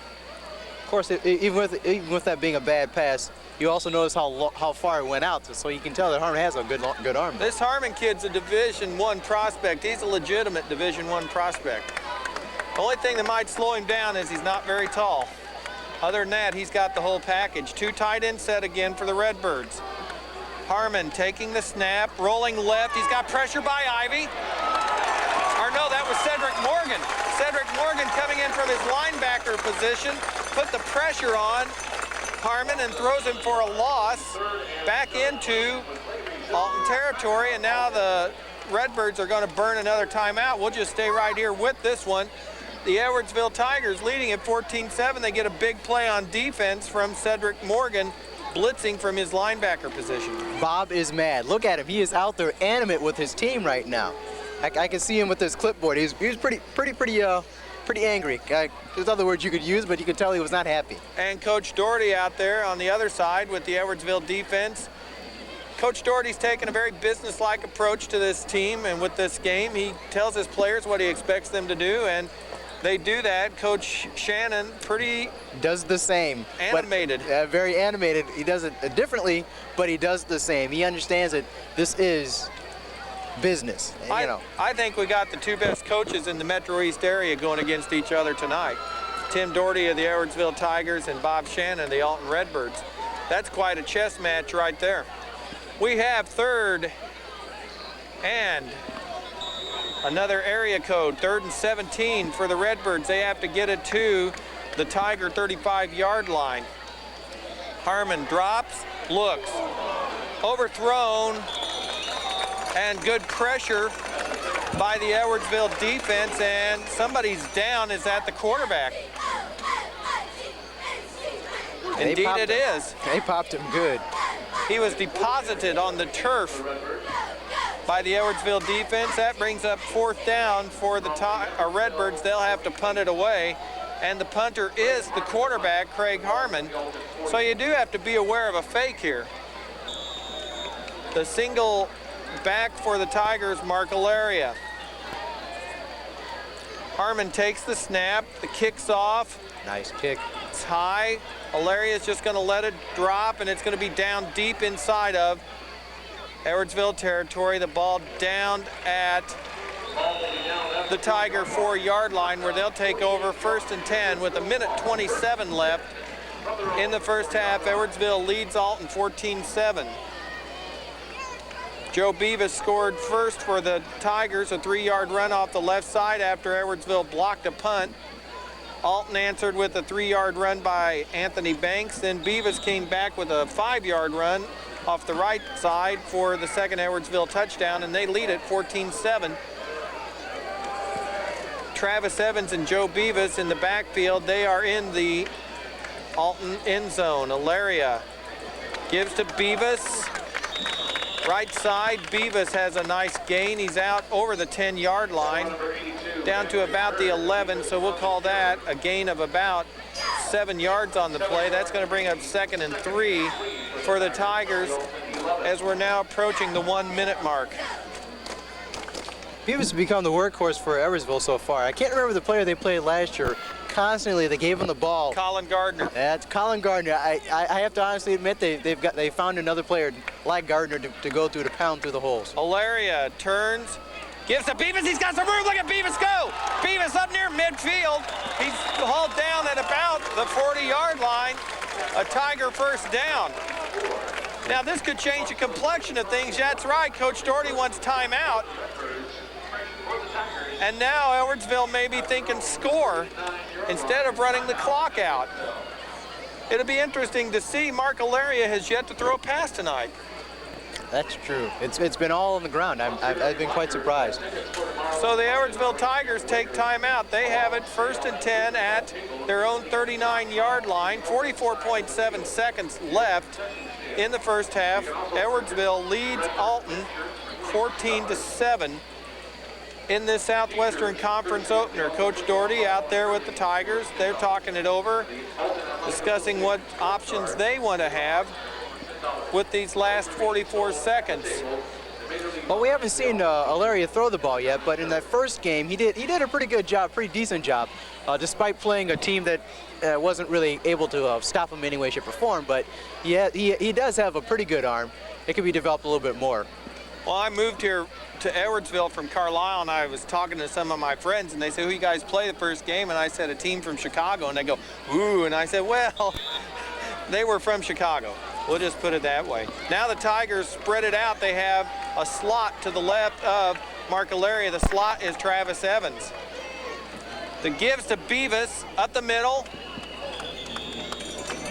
Of course, even with that being a bad pass, you also notice how far it went out, so you can tell that Harmon has a good arm. This Harmon kid's a Division I prospect. He's a legitimate Division I prospect. The only thing that might slow him down is he's not very tall. Other than that, he's got the whole package. 2 tight end set again for the Redbirds. Harmon taking the snap, rolling left. He's got pressure by Ivy. Or no, that was Cedric Morgan. Cedric Morgan coming in from his linebacker position, put the pressure on Harmon and throws him for a loss back into Alton territory, and now the Redbirds are going to burn another timeout. We'll just stay right here with this one. The Edwardsville Tigers leading at 14-7. They get a big play on defense from Cedric Morgan, blitzing from his linebacker position. Bob is mad. Look at him. He is out there animate with his team right now. I can see him with his clipboard. He was pretty angry. There's other words you could use, but you could tell he was not happy. And Coach Doherty out there on the other side with the Edwardsville defense. Coach Doherty's taken a very business-like approach to this team and with this game. He tells his players what he expects them to do, and they do that. Coach Shannon does the same. Animated. But, very animated. He does it differently, but he does the same. He understands that this is business. I think we got the 2 best coaches in the Metro East area going against each other tonight. Tim Doherty of the Edwardsville Tigers and Bob Shannon of the Alton Redbirds. That's quite a chess match right there. We have 3rd and another area code, 3rd and 17 for the Redbirds. They have to get it to the Tiger 35-yard line. Harmon drops, looks, overthrown, and good pressure by the Edwardsville defense, and somebody's down. Is that the quarterback? Indeed it is. They popped him good. He was deposited on the turf by the Edwardsville defense. That brings up 4th down for the Redbirds. They'll have to punt it away, and the punter is the quarterback, Craig Harmon. So you do have to be aware of a fake here. The single back for the Tigers, Mark Alaria. Harmon takes the snap, the kick's off. Nice kick. It's high. Alaria is just going to let it drop, and it's going to be down deep inside of Edwardsville territory. The ball down at the Tiger 4-yard line, where they'll take over 1st and 10 with a minute 27 left in the first half. Edwardsville leads Alton 14-7. Joe Beavis scored first for the Tigers, a 3-yard run off the left side after Edwardsville blocked a punt. Alton answered with a 3-yard run by Anthony Banks. Then Beavis came back with a 5-yard run off the right side for the 2nd Edwardsville touchdown, and they lead it 14-7. Travis Evans and Joe Beavis in the backfield. They are in the Alton end zone. Alaria gives to Beavis. Right side, Beavis has a nice gain. He's out over the 10-yard line, down to about the 11, so we'll call that a gain of about 7 yards on the play. That's going to bring up 2nd and 3 for the Tigers as we're now approaching the 1-minute mark. Beavis has become the workhorse for Edwardsville so far. I can't remember the player they played last year. Constantly, they gave him the ball. Colin Gardner. That's Colin Gardner. I have to honestly admit they found another player like Gardner to go through, to pound through the holes. Alaria turns, gives to Beavis. He's got some room. Look at Beavis go. Beavis up near midfield. He's hauled down at about the 40-yard line. A Tiger first down. Now this could change the complexion of things. That's right. Coach Doherty wants timeout. And now Edwardsville may be thinking score instead of running the clock out. It'll be interesting to see. Mark Alaria has yet to throw a pass tonight. That's true. It's been all on the ground. I've been quite surprised. So the Edwardsville Tigers take timeout. They have it 1st and 10 at their own 39-yard line. 44.7 seconds left in the first half. Edwardsville leads Alton 14-7 in this Southwestern Conference opener. Coach Doherty out there with the Tigers. They're talking it over, discussing what options they want to have with these last 44 seconds. Well, we haven't seen Alaria throw the ball yet, but in that first game, he did a pretty good job, pretty decent job, despite playing a team that wasn't really able to stop him in any way, shape, or form. But he does have a pretty good arm. It could be developed a little bit more. Well, I moved here to Edwardsville from Carlisle, and I was talking to some of my friends, and they said, who you guys play the first game? And I said, a team from Chicago. And they go, ooh. And I said, well, they were from Chicago. We'll just put it that way. Now the Tigers spread it out. They have a slot to the left of Mark Alaria. The slot is Travis Evans. The gives to Beavis up the middle,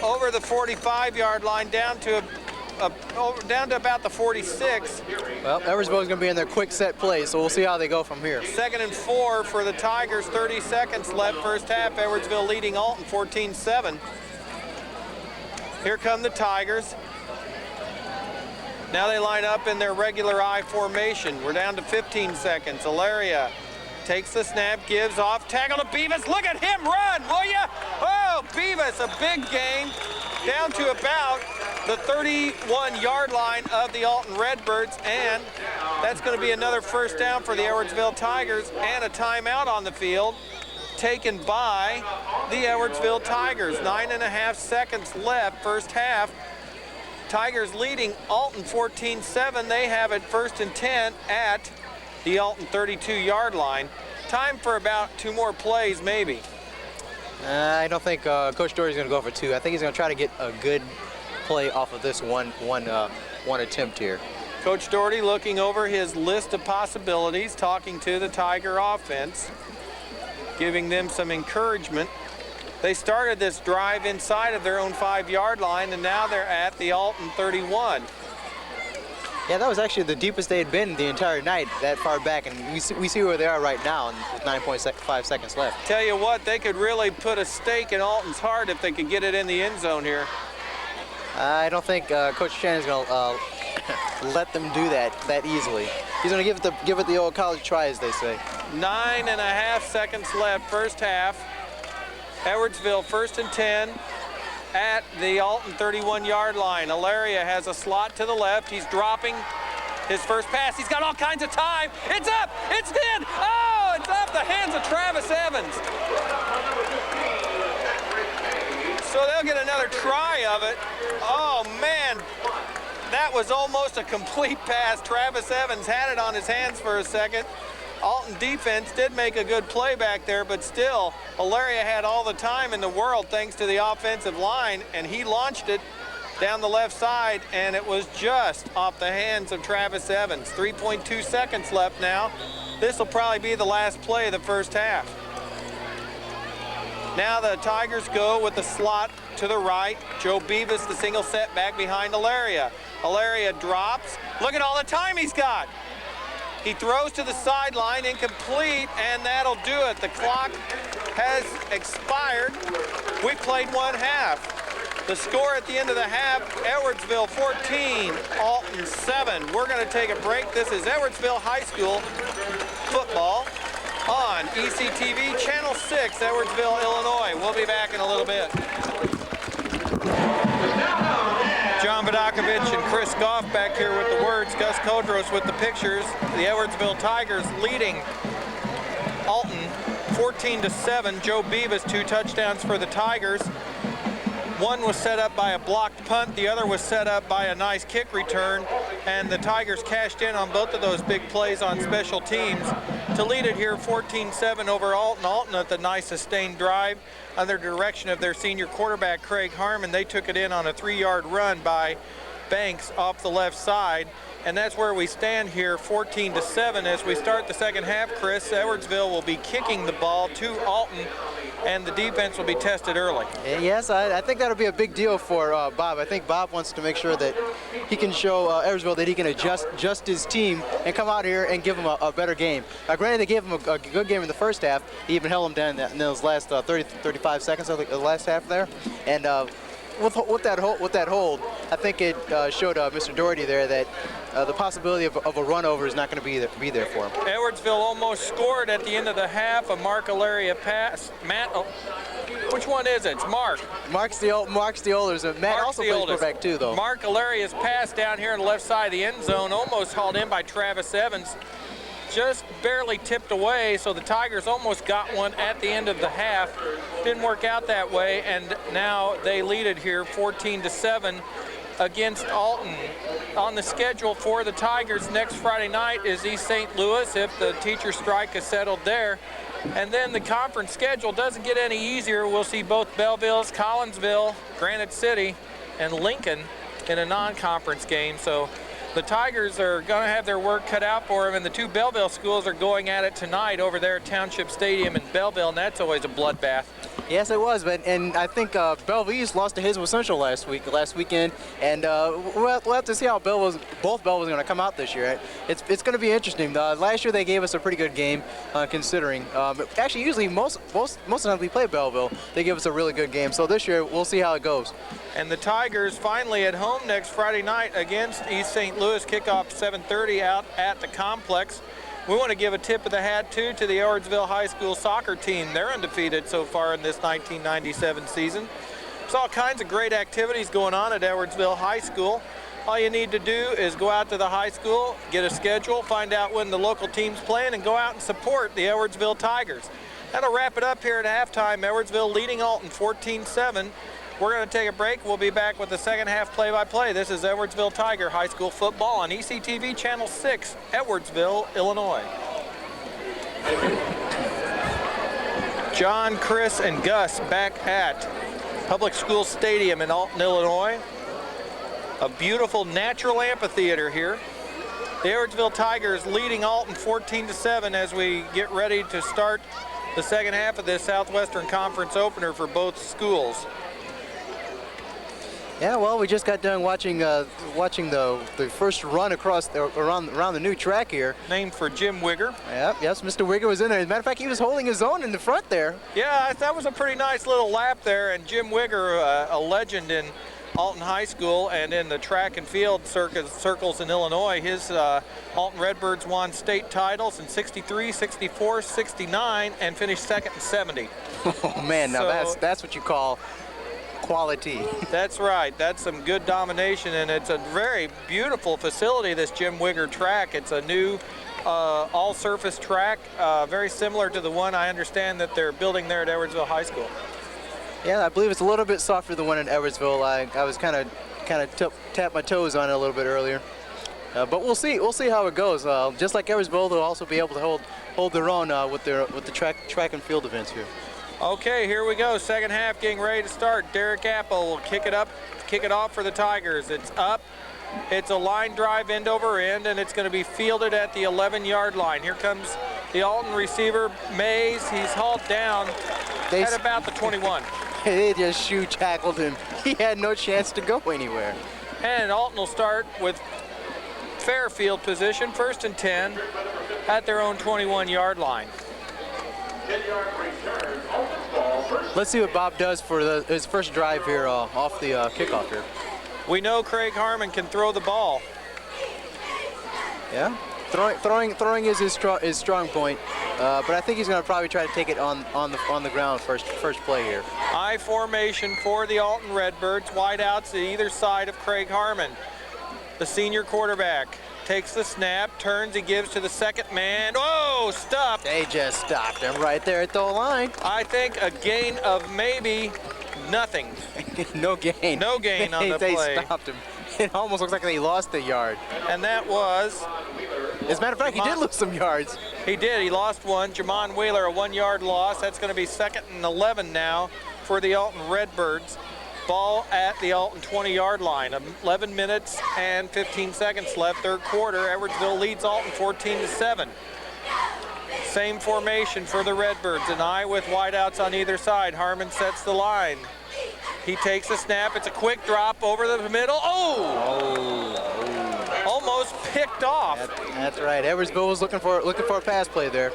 over the 45-yard line, down to about the 46. Well, Edwardsville is going to be in their quick set play, so we'll see how they go from here. 2nd and 4 for the Tigers. 30 seconds left first half. Edwardsville leading Alton 14-7. Here come the Tigers. Now they line up in their regular I formation. We're down to 15 seconds. Alaria takes the snap, gives off, tackle to Beavis. Look at him run, will ya? Oh, Beavis, a big gain, down to about the 31-yard line of the Alton Redbirds, and that's going to be another first down for the Edwardsville Tigers, and a timeout on the field taken by the Edwardsville Tigers. 9.5 seconds left first half. Tigers leading Alton 14-7. They have it 1st and 10 at the Alton 32-yard line. Time for about 2 more plays, maybe. I don't think Coach Doherty's going to go for 2. I think he's going to try to get a good play off of this one attempt here. Coach Doherty looking over his list of possibilities, talking to the Tiger offense, giving them some encouragement. They started this drive inside of their own 5-yard line, and now they're at the Alton 31. Yeah, that was actually the deepest they had been the entire night, that far back, and we see where they are right now, and with 9.5 seconds left. Tell you what, they could really put a stake in Alton's heart if they could get it in the end zone here. I don't think Coach Shannon's going to let them do that easily. He's going to give it the old college try, as they say. 9.5 seconds left first half. Edwardsville 1st and 10 at the Alton 31-yard line. Alaria has a slot to the left. He's dropping his first pass. He's got all kinds of time. It's up. It's in. Oh, it's off the hands of Travis Evans. So they'll get another try of it. Oh, man. That was almost a complete pass. Travis Evans had it on his hands for a second. Alton defense did make a good play back there, but still, Alaria had all the time in the world thanks to the offensive line, and he launched it down the left side, and it was just off the hands of Travis Evans. 3.2 seconds left now. This will probably be the last play of the first half. Now the Tigers go with the slot to the right. Joe Beavis, the single setback behind Alaria. Alaria drops. Look at all the time he's got. He throws to the sideline, incomplete, and that'll do it. The clock has expired. We played 1 half. The score at the end of the half, Edwardsville 14, Alton 7. We're going to take a break. This is Edwardsville High School football on ECTV Channel 6, Edwardsville, Illinois. We'll be back in a little bit. John Vodakovich and Chris Goff back here with the words. Gus Kodros with the pictures. The Edwardsville Tigers leading Alton 14-7. Joe Beavis, 2 touchdowns for the Tigers. One was set up by a blocked punt. The other was set up by a nice kick return. And the Tigers cashed in on both of those big plays on special teams to lead it here 14-7 over Alton. Alton at the nice sustained drive under direction of their senior quarterback, Craig Harmon. They took it in on a 3-yard run by Banks off the left side. And that's where we stand here, 14-7. As we start the second half, Chris, Edwardsville will be kicking the ball to Alton and the defense will be tested early. Yes, I think that'll be a big deal for Bob. I think Bob wants to make sure that he can show Edwardsville that he can adjust his team and come out here and give them a better game. Granted, they gave him a good game in the first half. He even held him down in those last 35 seconds of the last half there. And with that hold, I think it showed Mr. Doherty there that the possibility of a run over is not going to be there for him. Edwardsville almost scored at the end of the half. A Mark Alaria pass. Matt, which one is it? It's Mark. Mark's the oldest. Matt Mark's also the plays oldest. quarterback too, though. Mark Alaria's pass down here on the left side of the end zone, almost hauled in by Travis Evans. Just barely tipped away, so the Tigers almost got one at the end of the half. Didn't work out that way, and now they lead it here 14-7 against Alton. On the schedule for the Tigers next Friday night is East St. Louis, if the teacher strike is settled there. And then the conference schedule doesn't get any easier. We'll see both Belleville, Collinsville, Granite City, and Lincoln in a non-conference game. So the Tigers are going to have their work cut out for them, and the two Belleville schools are going at it tonight over there at Township Stadium in Belleville, and that's always a bloodbath. Yes, it was, and I think Belleville East lost to Hazelwood Central last weekend, and we'll have to see how both Bellevilles are going to come out this year. It's going to be interesting. Last year they gave us a pretty good game, considering. Actually, usually most of the time we play Belleville, they give us a really good game. So this year we'll see how it goes. And the Tigers finally at home next Friday night against East St. Louis. Kickoff 7:30 out at the complex. We want to give a tip of the hat, too, to the Edwardsville High School soccer team. They're undefeated so far in this 1997 season. There's all kinds of great activities going on at Edwardsville High School. All you need to do is go out to the high school, get a schedule, find out when the local team's playing, and go out and support the Edwardsville Tigers. That'll wrap it up here at halftime. Edwardsville leading Alton 14-7. We're going to take a break. We'll be back with the second half play-by-play. This is Edwardsville Tiger High School football on ECTV Channel 6, Edwardsville, Illinois. John, Chris, and Gus back at Public School Stadium in Alton, Illinois. A beautiful natural amphitheater here. The Edwardsville Tigers leading Alton 14-7 as we get ready to start the second half of this Southwestern Conference opener for both schools. Yeah, well, we just got done watching the first run across around the new track here. Named for Jim Wigger. Yep, yes, Mr. Wigger was in there. As a matter of fact, he was holding his own in the front there. Yeah, that was a pretty nice little lap there. And Jim Wigger, a legend in Alton High School and in the track and field circles in Illinois. His Alton Redbirds won state titles in 63, 64, 69, and finished second in 70. Oh man, now that's what you call quality. That's right. That's some good domination, and it's a very beautiful facility, this Jim Wigger track. It's a new all-surface track, very similar to the one I understand that they're building there at Edwardsville High School. Yeah, I believe it's a little bit softer than one in Edwardsville. I was kind of tapped my toes on it a little bit earlier, but we'll see how it goes. Just like Edwardsville, they'll also be able to hold their own with the track and field events here. Okay, here we go. Second half getting ready to start. Derek Apple will kick it off for the Tigers. It's up. It's a line drive end over end, and it's going to be fielded at the 11-yard line. Here comes the Alton receiver, Mays. He's hauled down at about the 21. They just shoe tackled him. He had no chance to go anywhere. And Alton will start with fair field position, 1st and 10, at their own 21-yard line. Let's see what Bob does for his first drive here off the kickoff here. We know Craig Harmon can throw the ball. Yeah, throwing is his strong point, but I think he's going to probably try to take it on the ground first play here. I formation for the Alton Redbirds, wideouts at either side of Craig Harmon. The senior quarterback takes the snap, turns, he gives to the second man. Whoa, stopped. They just stopped him right there at the line. I think a gain of maybe nothing. No gain. No gain on the play. They stopped him. It almost looks like they lost a yard. And that was... As a matter of fact, he did lose some yards. He did. He lost one. Jamon Wheeler, a 1-yard loss. That's going to be 2nd and 11 now for the Alton Redbirds. Ball at the Alton 20-yard line. 11 minutes and 15 seconds left, third quarter. Edwardsville leads Alton 14-7. Same formation for the Redbirds, an eye with wideouts on either side. Harmon sets the line. He takes a snap. It's a quick drop over the middle. Almost picked off. That's right. Edwardsville was looking for a pass play there.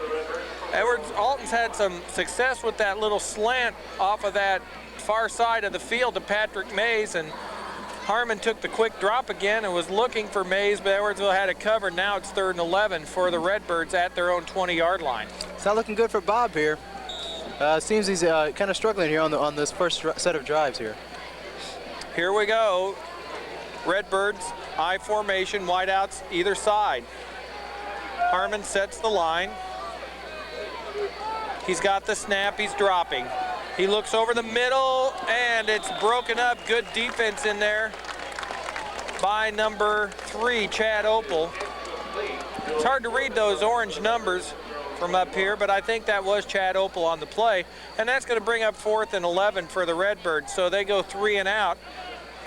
Alton's had some success with that little slant off of that far side of the field to Patrick Mays, and Harmon took the quick drop again and was looking for Mays, but Edwardsville had it covered. Now it's 3rd and 11 for the Redbirds at their own 20-yard line. It's not looking good for Bob here. Seems he's kind of struggling here on this first set of drives here. Here we go. Redbirds, I formation, wideouts either side. Harmon sets the line. He's got the snap, he's dropping. He looks over the middle, and it's broken up. Good defense in there by number 3, Chad Opel. It's hard to read those orange numbers from up here, but I think that was Chad Opel on the play. And that's going to bring up 4th and 11 for the Redbirds. So they go 3 and out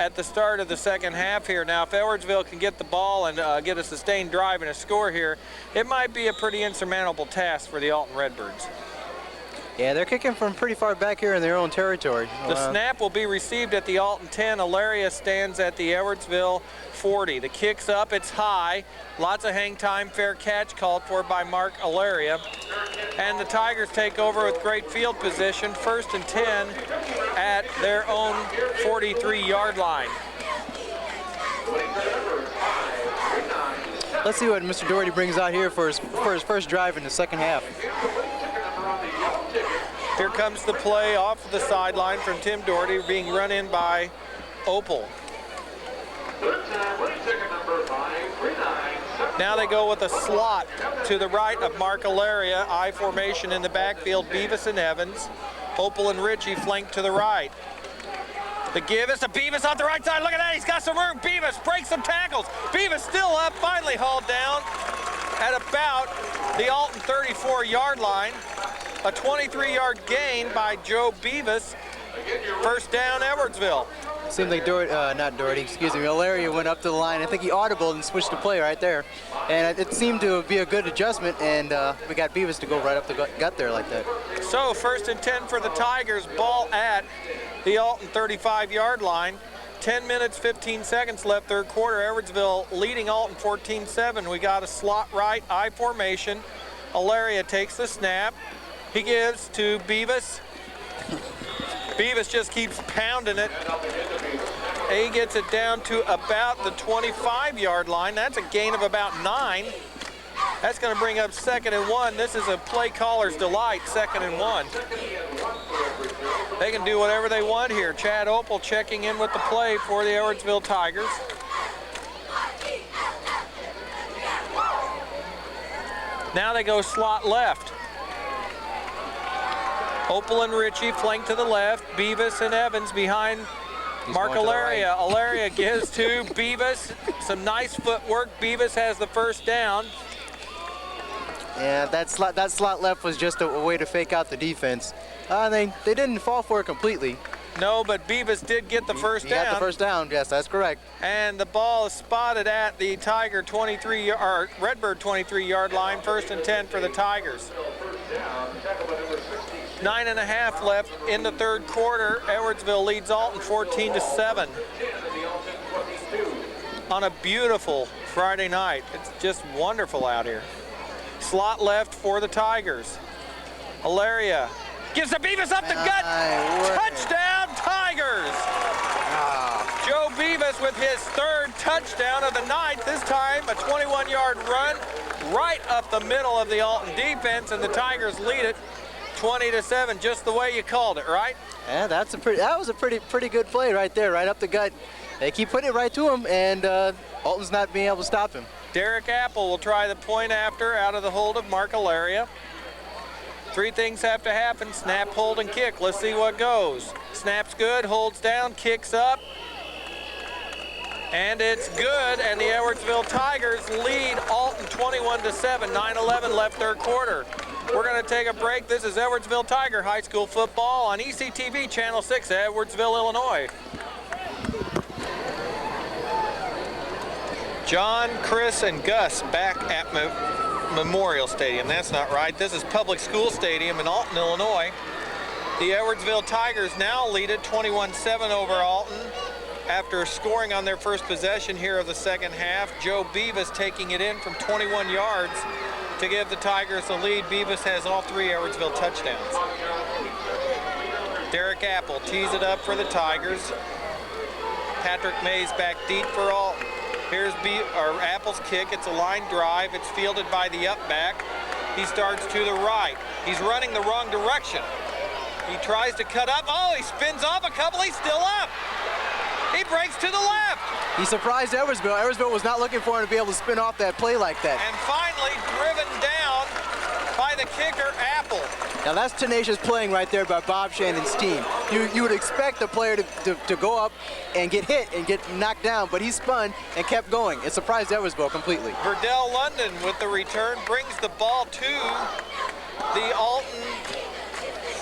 at the start of the second half here. Now, if Edwardsville can get the ball and get a sustained drive and a score here, it might be a pretty insurmountable task for the Alton Redbirds. Yeah, they're kicking from pretty far back here in their own territory. The snap will be received at the Alton 10. Alaria stands at the Edwardsville 40. The kick's up, it's high. Lots of hang time, fair catch called for by Mark Alaria. And the Tigers take over with great field position, 1st and 10 at their own 43-yard line. Let's see what Mr. Doherty brings out here for his first drive in the second half. Here comes the play off the sideline from Tim Doherty, being run in by Opel. Now they go with a slot to the right of Mark Alaria, I formation in the backfield, Beavis and Evans. Opel and Ritchie flank to the right. The give is to Beavis on the right side. Look at that, he's got some room. Beavis breaks some tackles. Beavis still up, finally hauled down at about the Alton 34-yard line. A 23-yard gain by Joe Beavis. 1st down, Edwardsville. Seemed like Alaria went up to the line. I think he audibled and switched the play right there. And it seemed to be a good adjustment, and we got Beavis to go right up the gut there like that. So 1st and 10 for the Tigers, ball at the Alton 35-yard line. 10 minutes, 15 seconds left, 3rd quarter. Edwardsville leading Alton 14-7. We got a slot right, I formation. Alaria takes the snap. He gives to Beavis. Beavis just keeps pounding it. He gets it down to about the 25-yard line. That's a gain of about 9. That's going to bring up 2nd and 1. This is a play caller's delight, 2nd and 1. They can do whatever they want here. Chad Opel checking in with the play for the Edwardsville Tigers. Now they go slot left. Opel and Ritchie flank to the left. Beavis and Evans behind Mark Alaria. Alaria gives to Beavis. Some nice footwork. Beavis has the 1st down. Yeah, that slot left was just a way to fake out the defense. They didn't fall for it completely. No, but Beavis did get the 1st down. He got the 1st down, yes, that's correct. And the ball is spotted at the Tiger Redbird 23-yard line. 1st and 10 for the Tigers. 9.5 left in the 3rd quarter. Edwardsville leads Alton 14-7 on a beautiful Friday night. It's just wonderful out here. Slot left for the Tigers. Alaria gives the Beavis up the gut. Touchdown, Tigers! Joe Beavis with his 3rd touchdown of the night. This time a 21-yard run right up the middle of the Alton defense, and the Tigers lead it 20-7, just the way you called it, right? Yeah, that was a pretty good play right there, right up the gut. They keep putting it right to him, and Alton's not being able to stop him. Derek Apple will try the point after out of the hold of Mark Alaria. 3 things have to happen: snap, hold, and kick. Let's see what goes. Snap's good, holds down, kicks up, and it's good. And the Edwardsville Tigers lead Alton 21-7. 9:11 left 3rd quarter. We're going to take a break. This is Edwardsville Tiger High School football on ECTV Channel 6, Edwardsville, Illinois. John, Chris, and Gus back at Memorial Stadium. That's not right. This is Public School Stadium in Alton, Illinois. The Edwardsville Tigers now lead it 21-7 over Alton. After scoring on their first possession here of the second half, Joe Beavis taking it in from 21 yards to give the Tigers the lead. Beavis has all 3 Edwardsville touchdowns. Derek Apple tees it up for the Tigers. Patrick Mays back deep for Alton. Here's Apple's kick. It's a line drive. It's fielded by the up back. He starts to the right. He's running the wrong direction. He tries to cut up. Oh, he spins off a couple. He's still up. He breaks to the left. He surprised Edwardsville. Edwardsville was not looking for him to be able to spin off that play like that. And finally driven down by the kicker, Apple. Now that's tenacious playing right there by Bob Shannon's team. You would expect the player to go up and get hit and get knocked down, but he spun and kept going. It surprised Edwardsville completely. Verdell London with the return brings the ball to the Alton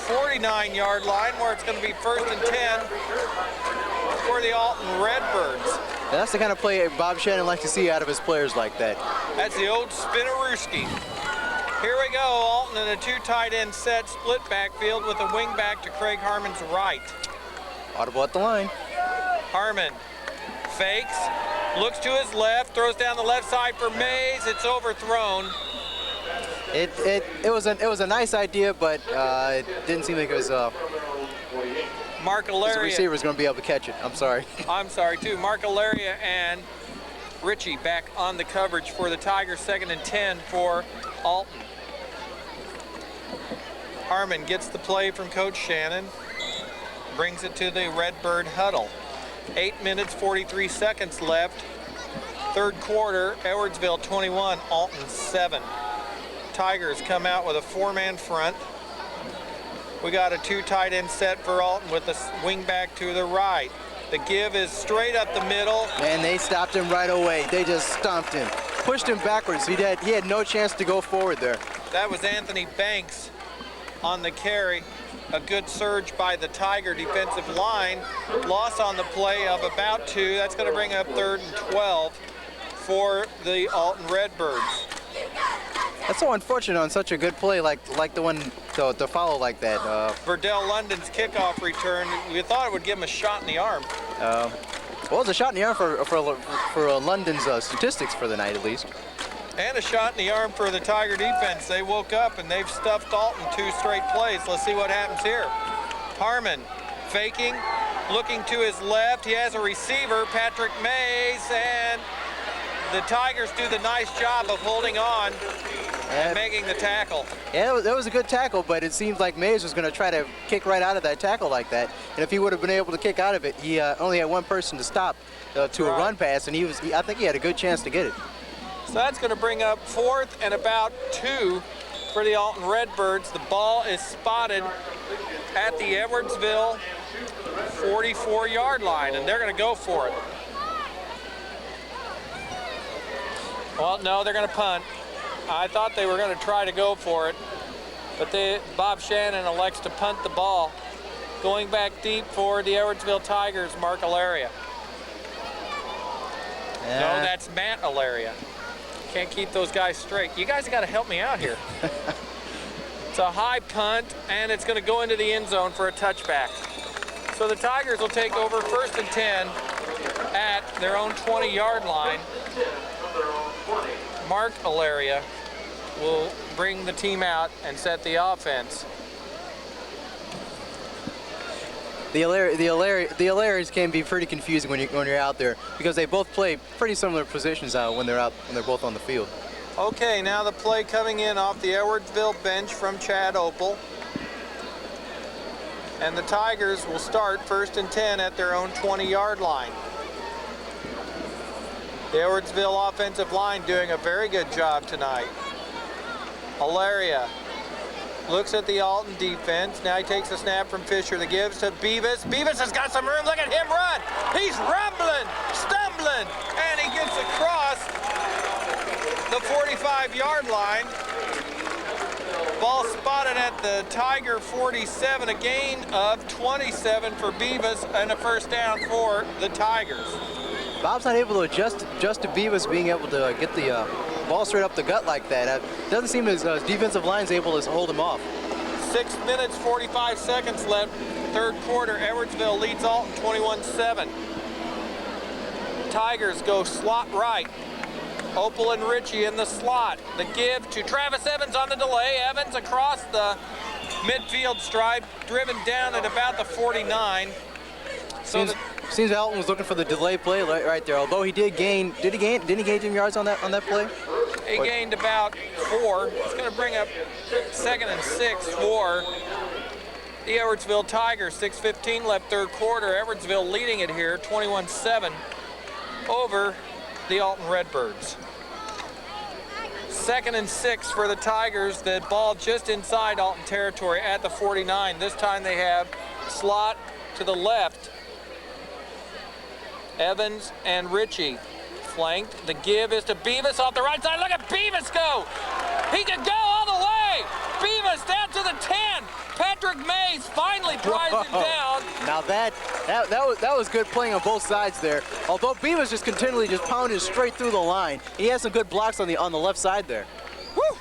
49-yard line, where it's going to be 1st and 10 for the Alton Redbirds. Now that's the kind of play Bob Shannon likes to see out of his players like that. That's the old Spinarooski. Here we go, Alton in a 2 tight end set, split backfield with a wing back to Craig Harmon's right. Audible at the line. Harmon fakes, looks to his left, throws down the left side for Mays. It's overthrown. It was a nice idea, but it didn't seem like it was Mark the Alaria. receiver was going to be able to catch it. I'm sorry. I'm sorry too. Mark Alaria and Richie back on the coverage for the Tigers. 2nd and 10 for Alton. Harmon gets the play from Coach Shannon, brings it to the Redbird huddle. 8 minutes, 43 seconds left. 3rd quarter, Edwardsville 21, Alton 7. Tigers come out with a 4-man front. We got a 2 tight end set for Alton with the wing back to the right. The give is straight up the middle. And they stopped him right away. They just stomped him, pushed him backwards. He had no chance to go forward there. That was Anthony Banks on the carry. A good surge by the Tiger defensive line. Loss on the play of about 2. That's going to bring up 3rd and 12 for the Alton Redbirds. That's so unfortunate on such a good play like the one to follow like that. Verdell London's kickoff return. We thought it would give him a shot in the arm. Well, it was a shot in the arm for London's statistics for the night at least. And a shot in the arm for the Tiger defense. They woke up and they've stuffed Alton 2 straight plays. Let's see what happens here. Harmon faking, looking to his left. He has a receiver, Patrick Mays, and the Tigers do the nice job of holding on and making the tackle. Yeah, that was a good tackle, but it seems like Mays was going to try to kick right out of that tackle like that. And if he would have been able to kick out of it, he only had one person to stop to a run pass, and I think he had a good chance to get it. So that's going to bring up 4th and about 2 for the Alton Redbirds. The ball is spotted at the Edwardsville 44-yard line, and they're going to go for it. Well, no, they're going to punt. I thought they were going to try to go for it, but Bob Shannon elects to punt the ball. Going back deep for the Edwardsville Tigers, Mark Alaria. No, that's Matt Alaria. Can't keep those guys straight. You guys got to help me out here. It's a high punt, and it's going to go into the end zone for a touchback. So the Tigers will take over 1st and 10 at their own 20-yard line. Mark Alaria will bring the team out and set the offense. The Alarias can be pretty confusing when you're out there because they both play pretty similar positions when they're both on the field. Okay, now the play coming in off the Edwardsville bench from Chad Opel. And the Tigers will start 1st and 10 at their own 20-yard line. The Edwardsville offensive line doing a very good job tonight. Alaria looks at the Alton defense. Now he takes a snap from Fisher. The gives to Beavis. Beavis has got some room. Look at him run. He's rumbling, stumbling, and he gets across the 45-yard line. Ball spotted at the Tiger 47, a gain of 27 for Beavis, and a 1st down for the Tigers. Bob's not able to adjust to Beavis being able to get the ball straight up the gut like that. Doesn't seem as defensive line's able to hold him off. 6 minutes, 45 seconds left. Third quarter, Edwardsville leads Alton 21-7. Tigers go slot right. Opal and Ritchie in the slot. The give to Travis Evans on the delay. Evans across the midfield stripe, driven down at about the 49. So seems Alton was looking for the delay play right there. Although he did gain, did he gain some yards on that play? He gained about 4. It's going to bring up 2nd and 6 for the Edwardsville Tigers. 6:15 left third quarter. Edwardsville leading it here, 21-7 over the Alton Redbirds. 2nd and 6 for the Tigers. The ball just inside Alton territory at the 49. This time they have slot to the left. Evans and Ritchie flanked. The give is to Beavis off the right side. Look at Beavis go! He can go all the way! Beavis down to the 10. Patrick Mays finally drives him down. Now that was good playing on both sides there. Although Beavis just continually just pounded straight through the line. He has some good blocks on the left side there. Woo!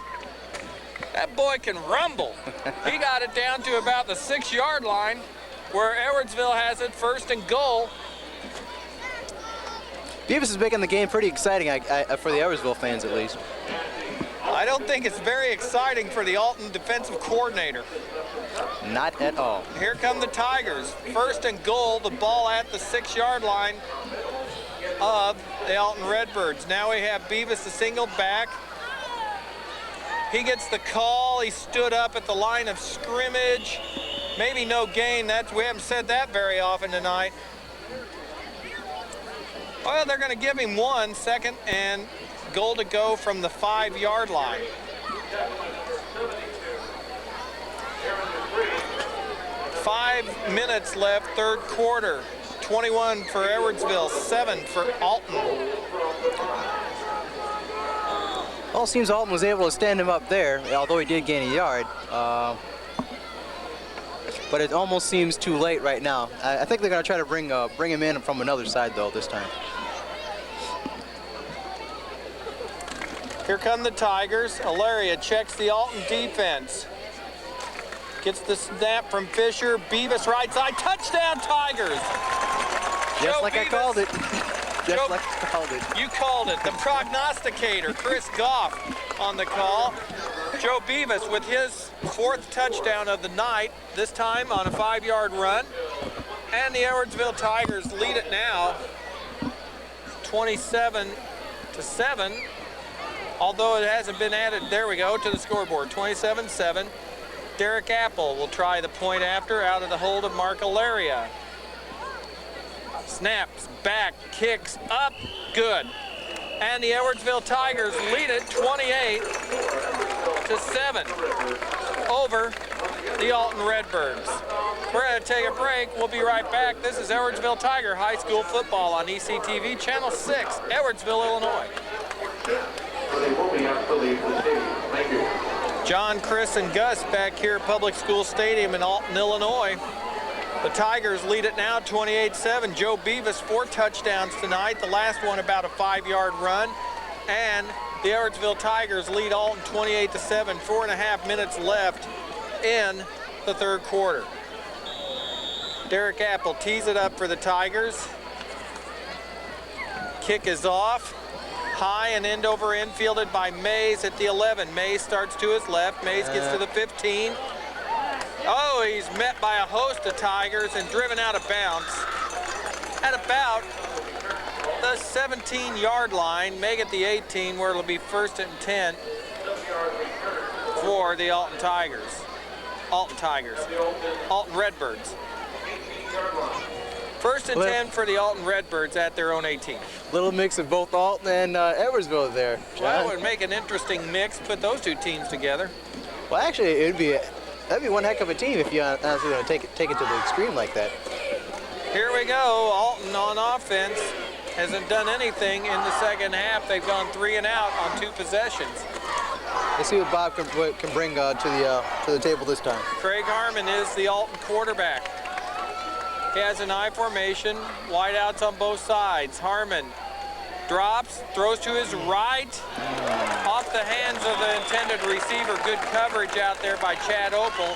That boy can rumble. He got it down to about the 6-yard line, where Edwardsville has it 1st and goal. Beavis is making the game pretty exciting for the Edwardsville fans, at least. I don't think it's very exciting for the Alton defensive coordinator. Not at all. Here come the Tigers. 1st and goal, the ball at the 6-yard line of the Alton Redbirds. Now we have Beavis, the single back. He gets the call. He stood up at the line of scrimmage. Maybe no gain. We haven't said that very often tonight. Well, they're going to give him 1. 2nd and goal to go from the 5-yard line. Five minutes left, third quarter. 21 for Edwardsville, 7 for Alton. Well, it seems Alton was able to stand him up there, although he did gain a yard. But it almost seems too late right now. I think they're going to try to bring him in from another side, though, this time. Here come the Tigers. Ilaria checks the Alton defense. Gets the snap from Fisher. Beavis right side. Touchdown, Tigers! Just like I called it. Just like I called it. You called it. The prognosticator, Chris Goff, on the call. Joe Beavis with his 4th touchdown of the night, this time on a 5-yard run. And the Edwardsville Tigers lead it now 27-7. Although it hasn't been added, there we go, to the scoreboard, 27-7. Derek Apple will try the point after out of the hold of Mark Ilaria. Snaps, back, kicks, up, good. And the Edwardsville Tigers lead it 28-7 over the Alton Redbirds. We're going to take a break. We'll be right back. This is Edwardsville Tiger High School football on ECTV Channel 6, Edwardsville, Illinois. John, Chris, and Gus back here at Public School Stadium in Alton, Illinois. The Tigers lead it now 28-7. Joe Beavis 4 touchdowns tonight. The last one about a 5-yard run. And the Edwardsville Tigers lead Alton 28-7. 4.5 minutes left in the third quarter. Derek Apple tees it up for the Tigers. Kick is off. High and end over end, fielded by Mays at the 11. Mays starts to his left. Mays gets to the 15. Oh, he's met by a host of Tigers and driven out of bounds at about the 17-yard line. Make it the 18, where it'll be 1st and 10 for the Alton Redbirds. 1st and 10 for the Alton Redbirds at their own 18. Little mix of both Alton and Edwardsville there, John. Well, it would make an interesting mix, put those two teams together. Well, actually, that'd be one heck of a team if you honestly want to take it to the extreme like that. Here we go. Alton on offense hasn't done anything in the second half. They've gone 3 and out on 2 possessions. Let's see what Bob can bring to the table this time. Craig Harmon is the Alton quarterback. He has an I formation, wideouts on both sides. Harmon drops, throws to his right, off the hands of the intended receiver. Good coverage out there by Chad Opel.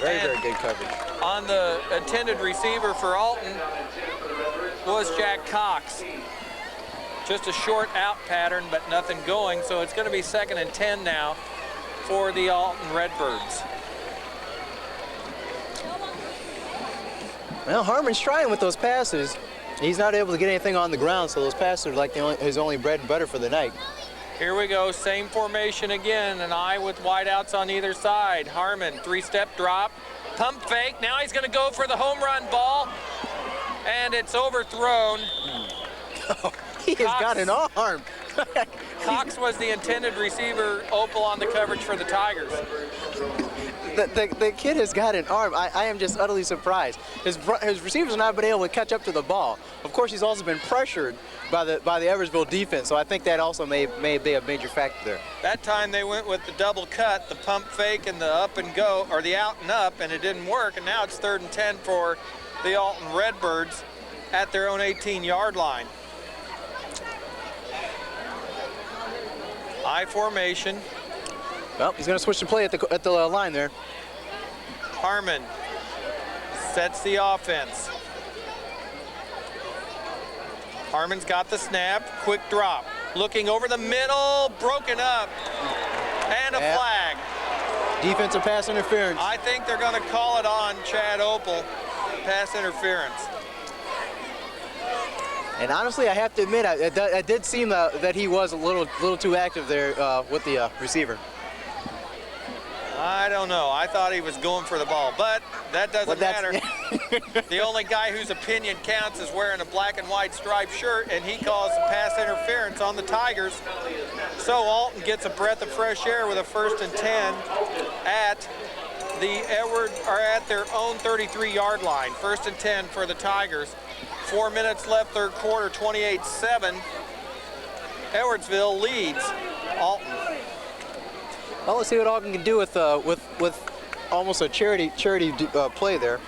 Very good coverage. On the intended receiver for Alton was Jack Cox. Just a short out pattern, but nothing going, so it's going to be 2nd and 10 now for the Alton Redbirds. Well, Harmon's trying with those passes. He's not able to get anything on the ground, so those passes are like his only bread and butter for the night. Here we go, same formation again, an eye with wideouts on either side. Harmon, 3-step drop, pump fake. Now he's going to go for the home run ball, and it's overthrown. He has got an arm. Cox was the intended receiver. Opel on the coverage for the Tigers. The kid has got an arm. I am just utterly surprised. His receivers have not been able to catch up to the ball. Of course, he's also been pressured by the Edwardsville defense, so I think that also may be a major factor there. That time they went with the double cut, the pump fake and the up and go, or the out and up, and it didn't work, and now it's 3rd and 10 for the Alton Redbirds at their own 18-yard line. I formation. Well, he's going to switch the play at the line there. Harmon sets the offense. Harmon's got the snap, quick drop. Looking over the middle, broken up, and a flag. Defensive pass interference. I think they're going to call it on Chad Opel, pass interference. And honestly, I have to admit, it did seem that he was a little too active there with the receiver. I don't know. I thought he was going for the ball, but that doesn't matter. The only guy whose opinion counts is wearing a black and white striped shirt, and he calls pass interference on the Tigers. So Alton gets a breath of fresh air with a 1st and 10 at their own 33-yard line. 1st and 10 for the Tigers. 4 minutes left, 3rd quarter, 28-7. Edwardsville leads Alton. Well, let's see what Alton can do with almost a charity play there.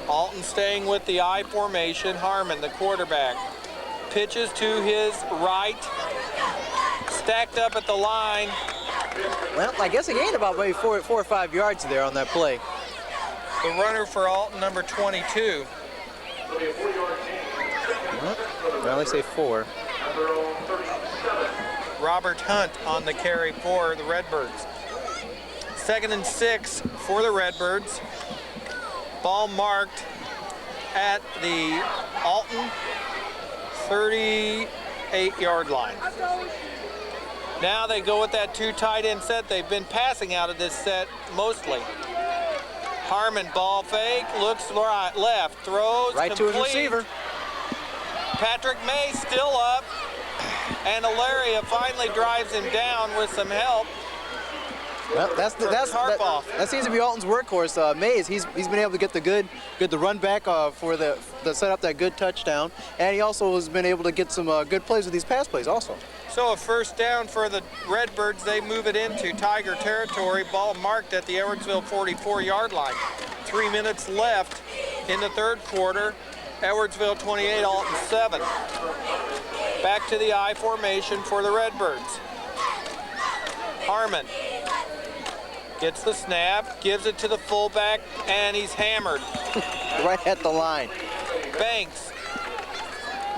Alton staying with the I formation. Harmon, the quarterback, pitches to his right, stacked up at the line. Well, I guess he gained about maybe 4 or 5 yards there on that play. The runner for Alton, number 22. Well, they say 4. Robert Hunt on the carry for the Redbirds. 2nd and 6 for the Redbirds. Ball marked at the Alton 38-yard line. Now they go with that 2 tight end set. They've been passing out of this set mostly. Harmon, ball fake, looks right, left, throws, right complete. To his receiver. Patrick May still up, and Alaria finally drives him down with some help. Well, that seems to be Alton's workhorse. Mays, he's been able to get the run back for the set up that good touchdown, and he also has been able to get some good plays with these pass plays also. So a 1st down for the Redbirds. They move it into Tiger territory. Ball marked at the Edwardsville 44-yard line. 3 minutes left in the 3rd quarter. Edwardsville 28, Alton 7. Back to the I formation for the Redbirds. Harmon gets the snap, gives it to the fullback, and he's hammered. Right at the line. Banks,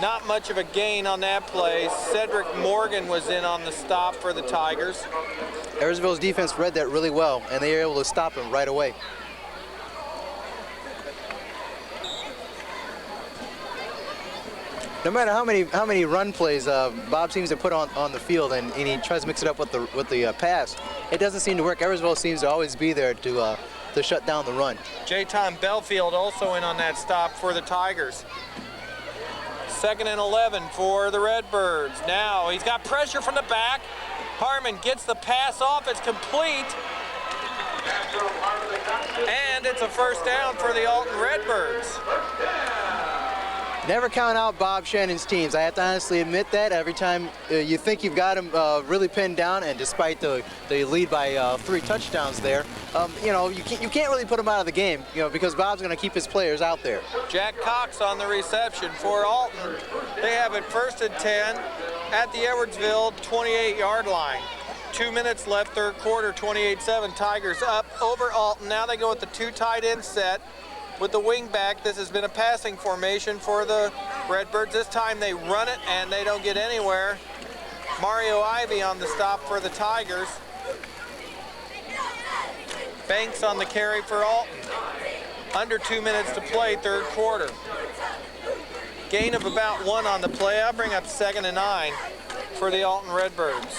not much of a gain on that play. Cedric Morgan was in on the stop for the Tigers. Edwardsville's defense read that really well, and they were able to stop him right away. No matter how many run plays Bob seems to put on the field, and he tries to mix it up with the pass, it doesn't seem to work. Edwardsville seems to always be there to shut down the run. J. Tom Belfield also in on that stop for the Tigers. 2nd and 11 for the Redbirds. Now he's got pressure from the back. Harmon gets the pass off. It's complete. And it's a 1st down for the Alton Redbirds. Never count out Bob Shannon's teams. I have to honestly admit that. Every time you think you've got him really pinned down, and despite the lead by 3 touchdowns there, you know, you can't really put him out of the game, you know, because Bob's going to keep his players out there. Jack Cox on the reception for Alton. They have it 1st and 10 at the Edwardsville 28-yard line. 2 minutes left, third quarter, 28-7. Tigers up over Alton. Now they go with the 2 tight end set. With the wing back, this has been a passing formation for the Redbirds. This time they run it and they don't get anywhere. Mario Ivy on the stop for the Tigers. Banks on the carry for Alton. Under 2 minutes to play, third quarter. Gain of about 1 on the play. I'll bring up 2nd and 9 for the Alton Redbirds.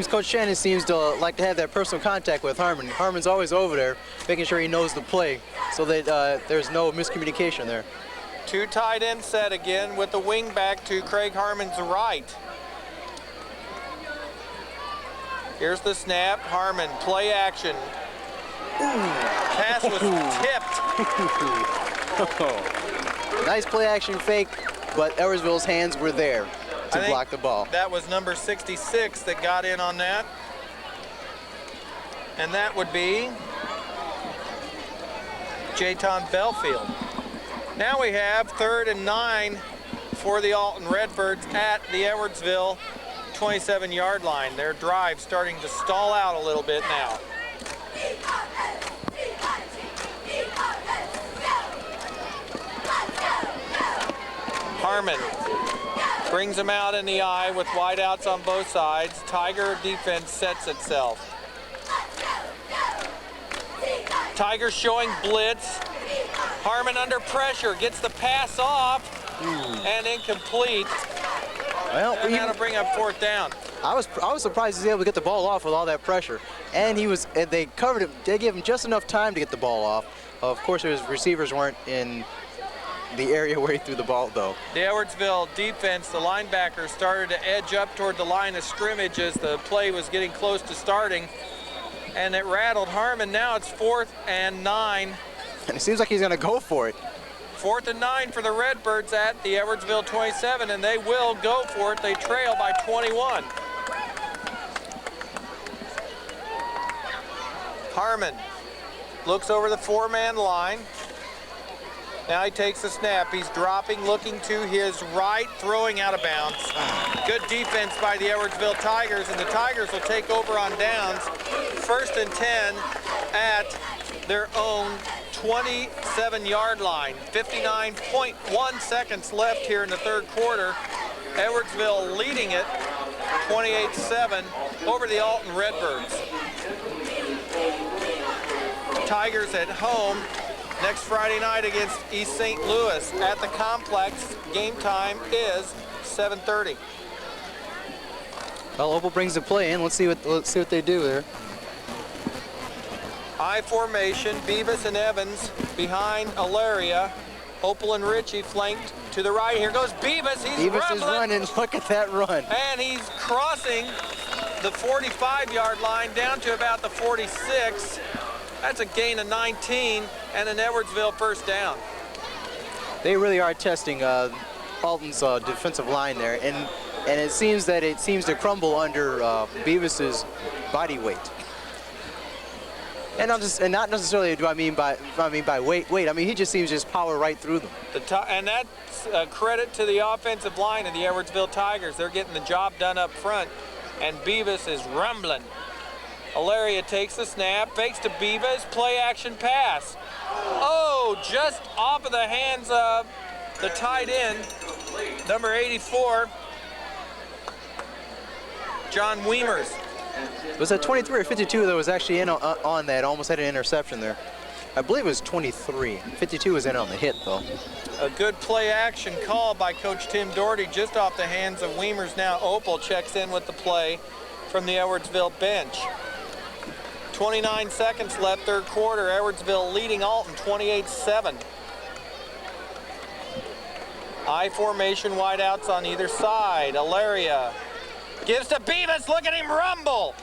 Coach Shannon seems to like to have that personal contact with Harmon. Harmon's always over there, making sure he knows the play, so that there's no miscommunication there. 2 tight end set again with the wing back to Craig Harmon's right. Here's the snap. Harmon, play action. Pass was tipped. Nice play action fake, but Edwardsville's hands were there to block the ball. That was number 66 that got in on that. And that would be Jayton Belfield. Now we have 3rd and 9 for the Alton Redbirds at the Edwardsville 27-yard line. Their drive starting to stall out a little bit now. Harmon brings him out in the eye with wideouts on both sides. Tiger defense sets itself. Tiger showing blitz. Harmon under pressure, gets the pass off, and incomplete. Well, and that'll bring up 4th down. I was surprised he was able to get the ball off with all that pressure, and they covered him. They gave him just enough time to get the ball off. Of course, his receivers weren't in the area where he threw the ball, though. The Edwardsville defense, the linebackers, started to edge up toward the line of scrimmage as the play was getting close to starting, and it rattled Harmon. Now it's 4th and 9. And it seems like he's going to go for it. 4th and 9 for the Redbirds at the Edwardsville 27, and they will go for it. They trail by 21. Harmon looks over the 4-man line. Now he takes a snap. He's dropping, looking to his right, throwing out of bounds. Good defense by the Edwardsville Tigers, and the Tigers will take over on downs. 1st and 10 at their own 27-yard line. 59.1 seconds left here in the third quarter. Edwardsville leading it 28-7 over the Alton Redbirds. Tigers at home next Friday night against East St. Louis at the complex. Game time is 7:30. Well, Opal brings the play in. Let's see what they do there. I formation, Beavis and Evans behind Alaria. Opal and Ritchie flanked to the right. Here goes Beavis. Beavis is running. Look at that run. And he's crossing the 45-yard line down to about the 46. That's a gain of 19 and an Edwardsville first down. They really are testing Alton's defensive line there, and it seems to crumble under Beavis's body weight. And not necessarily do I mean by weight. I mean he just seems to just power right through them. And that's a credit to the offensive line of the Edwardsville Tigers. They're getting the job done up front, and Beavis is rumbling. Alaria takes the snap, fakes to Beavis, play action pass. Oh, just off of the hands of the tight end, number 84, John Weimers. Was that 23 or 52 that was actually in on that? Almost had an interception there. I believe it was 23. 52 was in on the hit, though. A good play action call by Coach Tim Doherty just off the hands of Weimers. Now Opal checks in with the play from the Edwardsville bench. 29 seconds left, third quarter. Edwardsville leading Alton 28-7. I formation, wideouts on either side. Alaria gives to Beavis. Look at him rumble.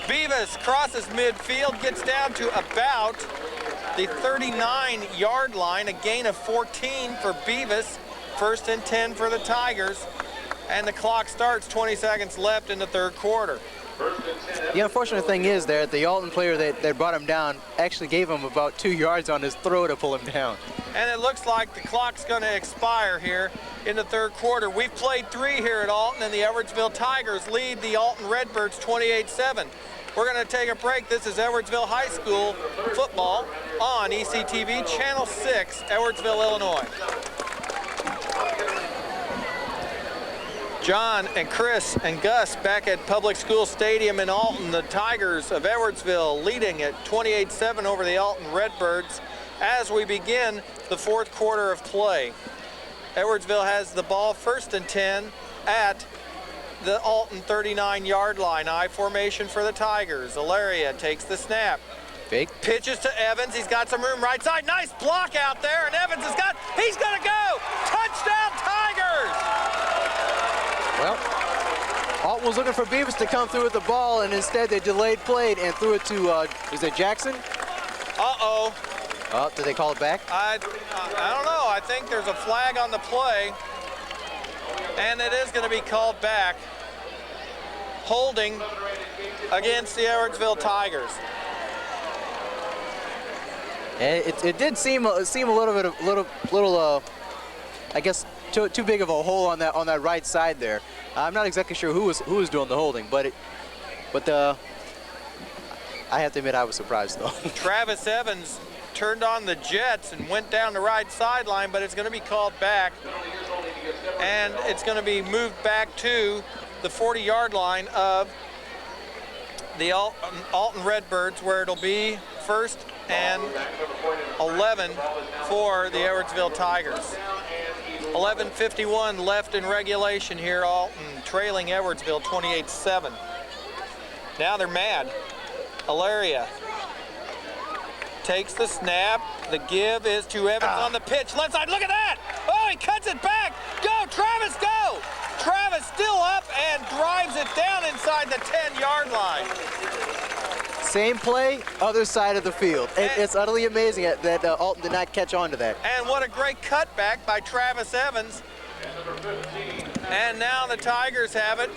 Beavis crosses midfield, gets down to about the 39-yard line, a gain of 14 for Beavis. 1st and 10 for the Tigers. And the clock starts, 20 seconds left in the 3rd quarter. The unfortunate thing is that the Alton player that brought him down actually gave him about 2 yards on his throw to pull him down. And it looks like the clock's going to expire here in the 3rd quarter. We've played 3 here at Alton, and the Edwardsville Tigers lead the Alton Redbirds 28-7. We're going to take a break. This is Edwardsville High School football on ECTV Channel 6, Edwardsville, Illinois. John and Chris and Gus back at Public School Stadium in Alton. The Tigers of Edwardsville leading at 28-7 over the Alton Redbirds as we begin the 4th quarter of play. Edwardsville has the ball, 1st and 10 at the Alton 39-yard line. I formation for the Tigers. Alaria takes the snap. Fake. Pitches to Evans. He's got some room right side. Nice block out there, and Evans he's going to go. Touchdown, Tigers! Well, Alton was looking for Beavis to come through with the ball, and instead they delayed play and threw it to, is it Jackson? Uh-oh. Oh, did they call it back? I don't know. I think there's a flag on the play, and it is going to be called back. Holding against the Edwardsville Tigers. It did seem a little I guess too big of a hole on that right side there. I'm not exactly sure who was doing the holding, but I have to admit I was surprised though. Travis Evans turned on the jets and went down the right sideline, but it's going to be called back, and it's going to be moved back to the 40-yard line of the Alton Redbirds, where it'll be 1st and 11 for the Edwardsville Tigers. 11:51 left in regulation here. Alton trailing Edwardsville 28-7. Now they're mad. Alaria takes the snap. The give is to Evans on the pitch. Left side, look at that! Oh, he cuts it back! Go, Travis, go! Travis still up and drives it down inside the 10-yard line. Same play, other side of the field. It's utterly amazing that Alton did not catch on to that. And what a great cutback by Travis Evans. And now the Tigers have it.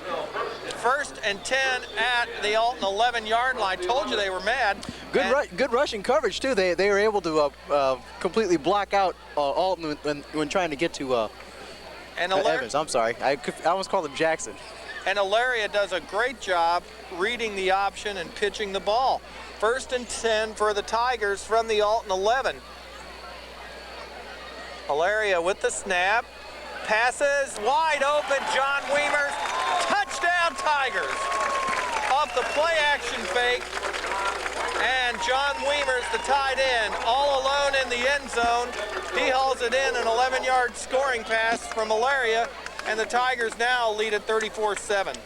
1st and 10 at the Alton 11-yard line. Told you they were mad. Good rushing coverage too. They were able to completely block out Alton when trying to get to Evans. I'm sorry, I almost called him Jackson. And Alaria does a great job reading the option and pitching the ball. 1st and 10 for the Tigers from the Alton 11. Alaria with the snap. Passes wide open. John Weimer's touchdown Tigers. Off the play action fake. And John Weimer's the tight end, all alone in the end zone. He hauls it in, an 11-yard scoring pass from Alaria. And the Tigers now lead at 34-7.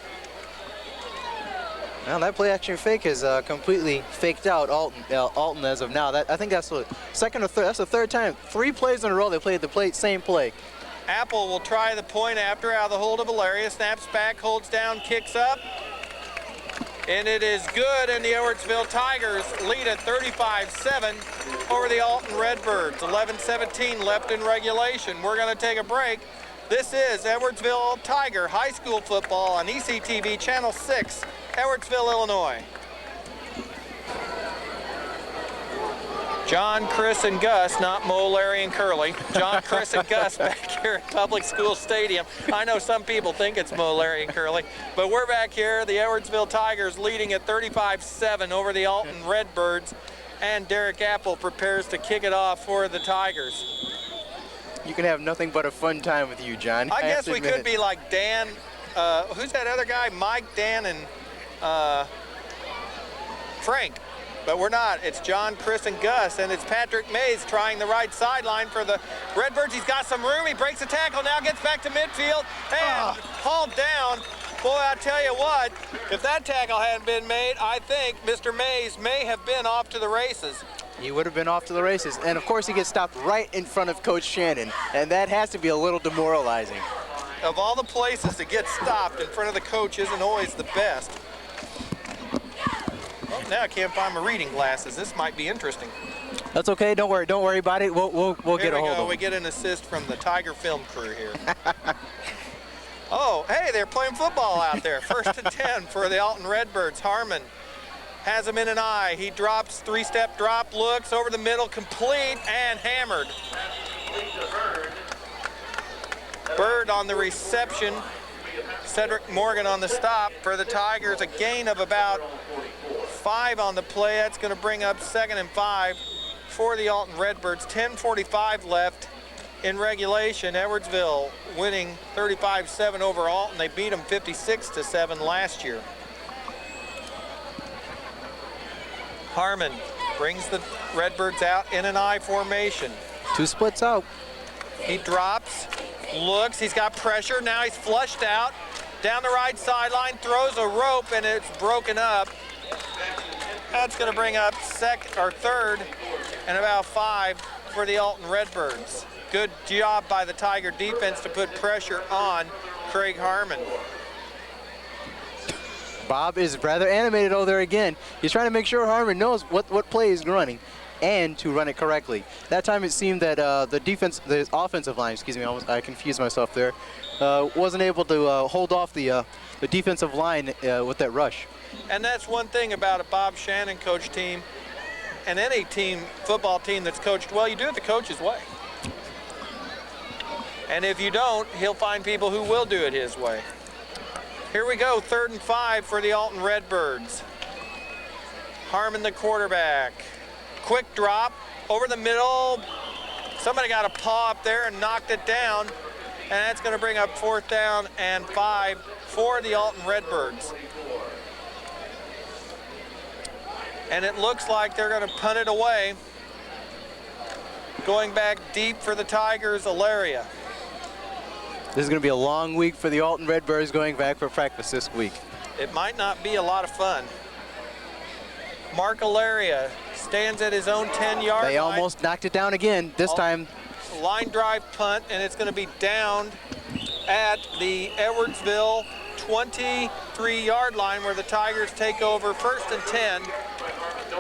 Now that play action fake is completely faked out Alton as of now. I think that's the second or third. That's the 3rd time. 3 plays in a row they played the same play. Apple will try the point after out of the hold of Alaria. Snaps back, holds down, kicks up. And it is good, and the Edwardsville Tigers lead at 35-7 over the Alton Redbirds. 11:17 left in regulation. We're going to take a break. This is Edwardsville Tiger High School football on ECTV Channel 6, Edwardsville, Illinois. John, Chris, and Gus, not Mo, Larry, and Curly. John, Chris, and Gus back here at Public School Stadium. I know some people think it's Mo, Larry, and Curly, but we're back here. The Edwardsville Tigers leading at 35-7 over the Alton Redbirds, and Derek Apple prepares to kick it off for the Tigers. You can have nothing but a fun time with you, John. I guess we could be like Dan, who's that other guy? Mike, Dan, and Frank. But we're not. It's John, Chris, and Gus, and it's Patrick Mays trying the right sideline for the Redbirds. He's got some room. He breaks the tackle, now gets back to midfield, and hauled down. Boy, I tell you what, if that tackle hadn't been made, I think Mr. Mays may have been off to the races. He would have been off to the races. And of course, he gets stopped right in front of Coach Shannon, and that has to be a little demoralizing. Of all the places to get stopped in front of the coach isn't always the best. Well, now I can't find my reading glasses. This might be interesting. That's okay. Don't worry about it. We'll get a hold of them. We get an assist from the Tiger film crew here. Oh, hey, they're playing football out there. 1st and 10 for the Alton Redbirds. Harmon has him in an eye. He drops, 3-step drop, looks over the middle, complete, and hammered. Bird on the reception. Cedric Morgan on the stop for the Tigers. A gain of about 5 on the play. That's going to bring up 2nd and 5 for the Alton Redbirds. 10:45 left in regulation. Edwardsville winning 35-7 over Alton. They beat them 56-7 last year. Harmon brings the Redbirds out in an I formation. 2 splits out. He drops, looks, he's got pressure. Now he's flushed out. Down the right sideline, throws a rope, and it's broken up. That's going to bring up 3rd and about 5 for the Alton Redbirds. Good job by the Tiger defense to put pressure on Craig Harmon. Bob is rather animated over there again. He's trying to make sure Harmon knows what play he's running and to run it correctly. That time it seemed that the offensive line, excuse me, I confused myself there, wasn't able to hold off the defensive line with that rush. And that's one thing about a Bob Shannon coach team and any team, football team that's coached well, you do it the coach's way. And if you don't, he'll find people who will do it his way. Here we go, 3rd and 5 for the Alton Redbirds. Harmon the quarterback. Quick drop over the middle. Somebody got a paw up there and knocked it down. And that's going to bring up 4th down and 5 for the Alton Redbirds. And it looks like they're going to punt it away. Going back deep for the Tigers, Alaria. This is going to be a long week for the Alton Redbirds going back for practice this week. It might not be a lot of fun. Mark Alaria stands at his own 10-yard line. They almost knocked it down again this time. Line drive punt, and it's going to be downed at the Edwardsville 23-yard line where the Tigers take over 1st and 10.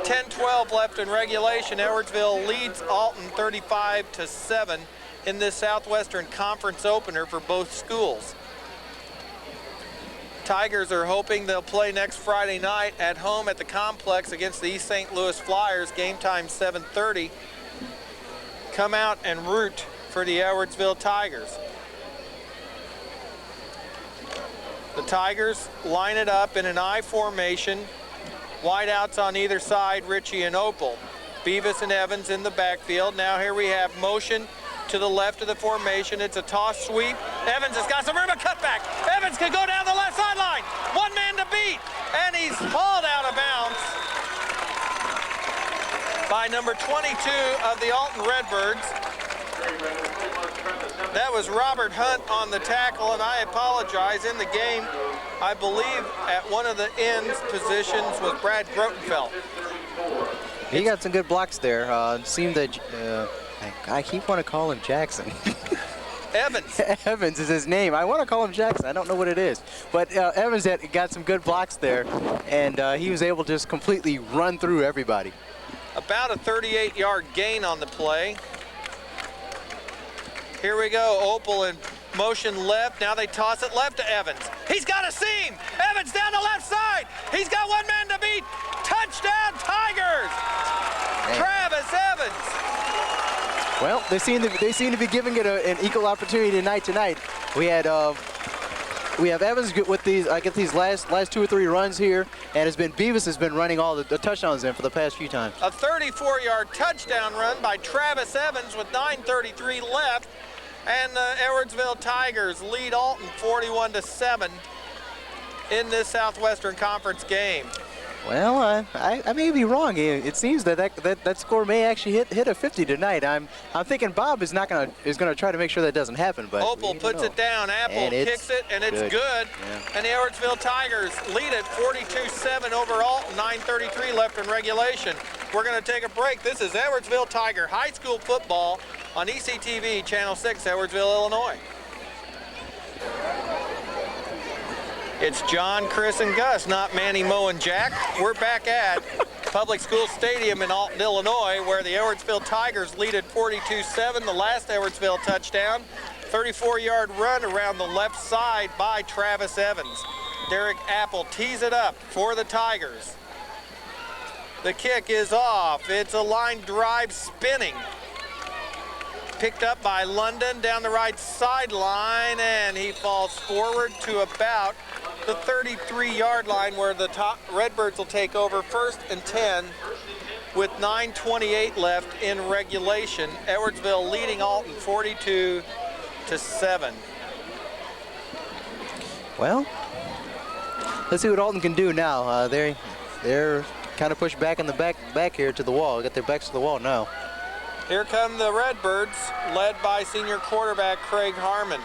10-12 left in regulation. Edwardsville leads Alton 35-7 in this Southwestern Conference opener for both schools. Tigers are hoping they'll play next Friday night at home at the complex against the East St. Louis Flyers. Game time 7:30. Come out and root for the Edwardsville Tigers. The Tigers line it up in an I formation. Wideouts on either side, Ritchie and Opal. Beavis and Evans in the backfield. Now here we have motion to the left of the formation. It's a toss sweep. Evans has got some room, a cutback. Evans can go down the left sideline. One man to beat, and he's hauled out of bounds by number 22 of the Alton Redbirds. That was Robert Hunt on the tackle, and I apologize. In the game, I believe at one of the ends positions was Brad Grotenfeld. He got some good blocks there. It seemed that I keep wanting to call him Jackson. Evans. Evans is his name. I want to call him Jackson. I don't know what it is. But Evans got some good blocks there, and he was able to just completely run through everybody. About a 38-yard gain on the play. Here we go. Opal in motion left. Now they toss it left to Evans. He's got a seam. Evans down the left side. He's got one man to beat. Touchdown, Tigers. Man. Travis Evans. Well, they seem to be giving it an equal opportunity tonight. We have Evans with these these last 2 or 3 runs here, and Beavis has been running all the touchdowns in for the past few times. A 34-yard touchdown run by Travis Evans with 9:33 left, and the Edwardsville Tigers lead Alton 41-7 in this Southwestern Conference game. Well, I may be wrong. It seems that score may actually hit a 50 tonight. I'm thinking Bob is gonna try to make sure that doesn't happen. But Opal puts it down. Apple kicks it, and it's good. Yeah. And the Edwardsville Tigers lead it 42-7 over Alton. 9:33 left in regulation. We're gonna take a break. This is Edwardsville Tiger High School football on ECTV Channel 6, Edwardsville, Illinois. It's John, Chris, and Gus, not Manny, Mo, and Jack. We're back at Public School Stadium in Alton, Illinois, where the Edwardsville Tigers lead at 42-7. The last Edwardsville touchdown, 34-yard run around the left side by Travis Evans. Derek Apple tees it up for the Tigers. The kick is off. It's a line drive spinning. Picked up by London down the right sideline, and he falls forward to about the 33-yard line, where the Redbirds will take over 1st and 10 with 9:28 left in regulation. Edwardsville leading Alton 42-7. Well, let's see what Alton can do now. They're kind of pushed back in the back here to the wall. Got their backs to the wall now. Here come the Redbirds, led by senior quarterback Craig Harmon.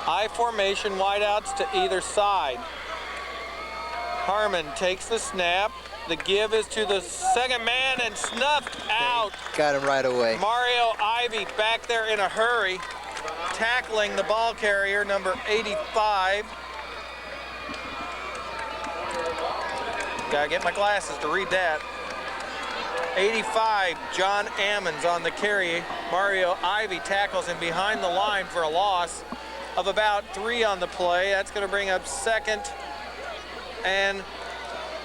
I formation, wideouts to either side. Harmon takes the snap. The give is to the second man and snuffed out. Got him right away. Mario Ivy back there in a hurry, tackling the ball carrier, number 85. Gotta get my glasses to read that. 85, John Ammons on the carry. Mario Ivy tackles him behind the line for a loss of about 3 on the play. That's going to bring up 2nd and,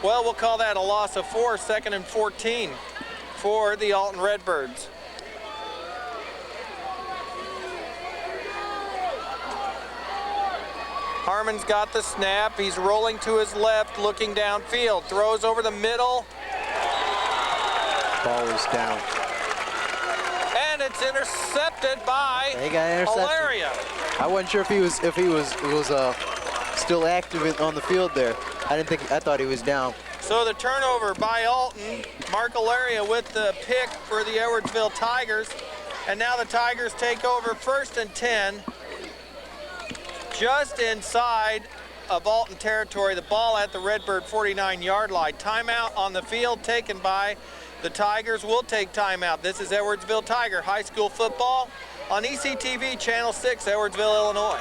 well, we'll call that a loss of 4, 2nd and 14 for the Alton Redbirds. Harmon's got the snap. He's rolling to his left, looking downfield. Throws over the middle. Ball is down. And it's intercepted by Hilaria. I wasn't sure if he was still active on the field there. I thought he was down. So the turnover by Alton. Mark Hilaria with the pick for the Edwardsville Tigers. And now the Tigers take over 1st and 10. Just inside of Alton territory, the ball at the Redbird 49-yard line. Timeout on the field taken by the Tigers. Will take timeout. This is Edwardsville Tiger High School football on ECTV Channel 6, Edwardsville, Illinois.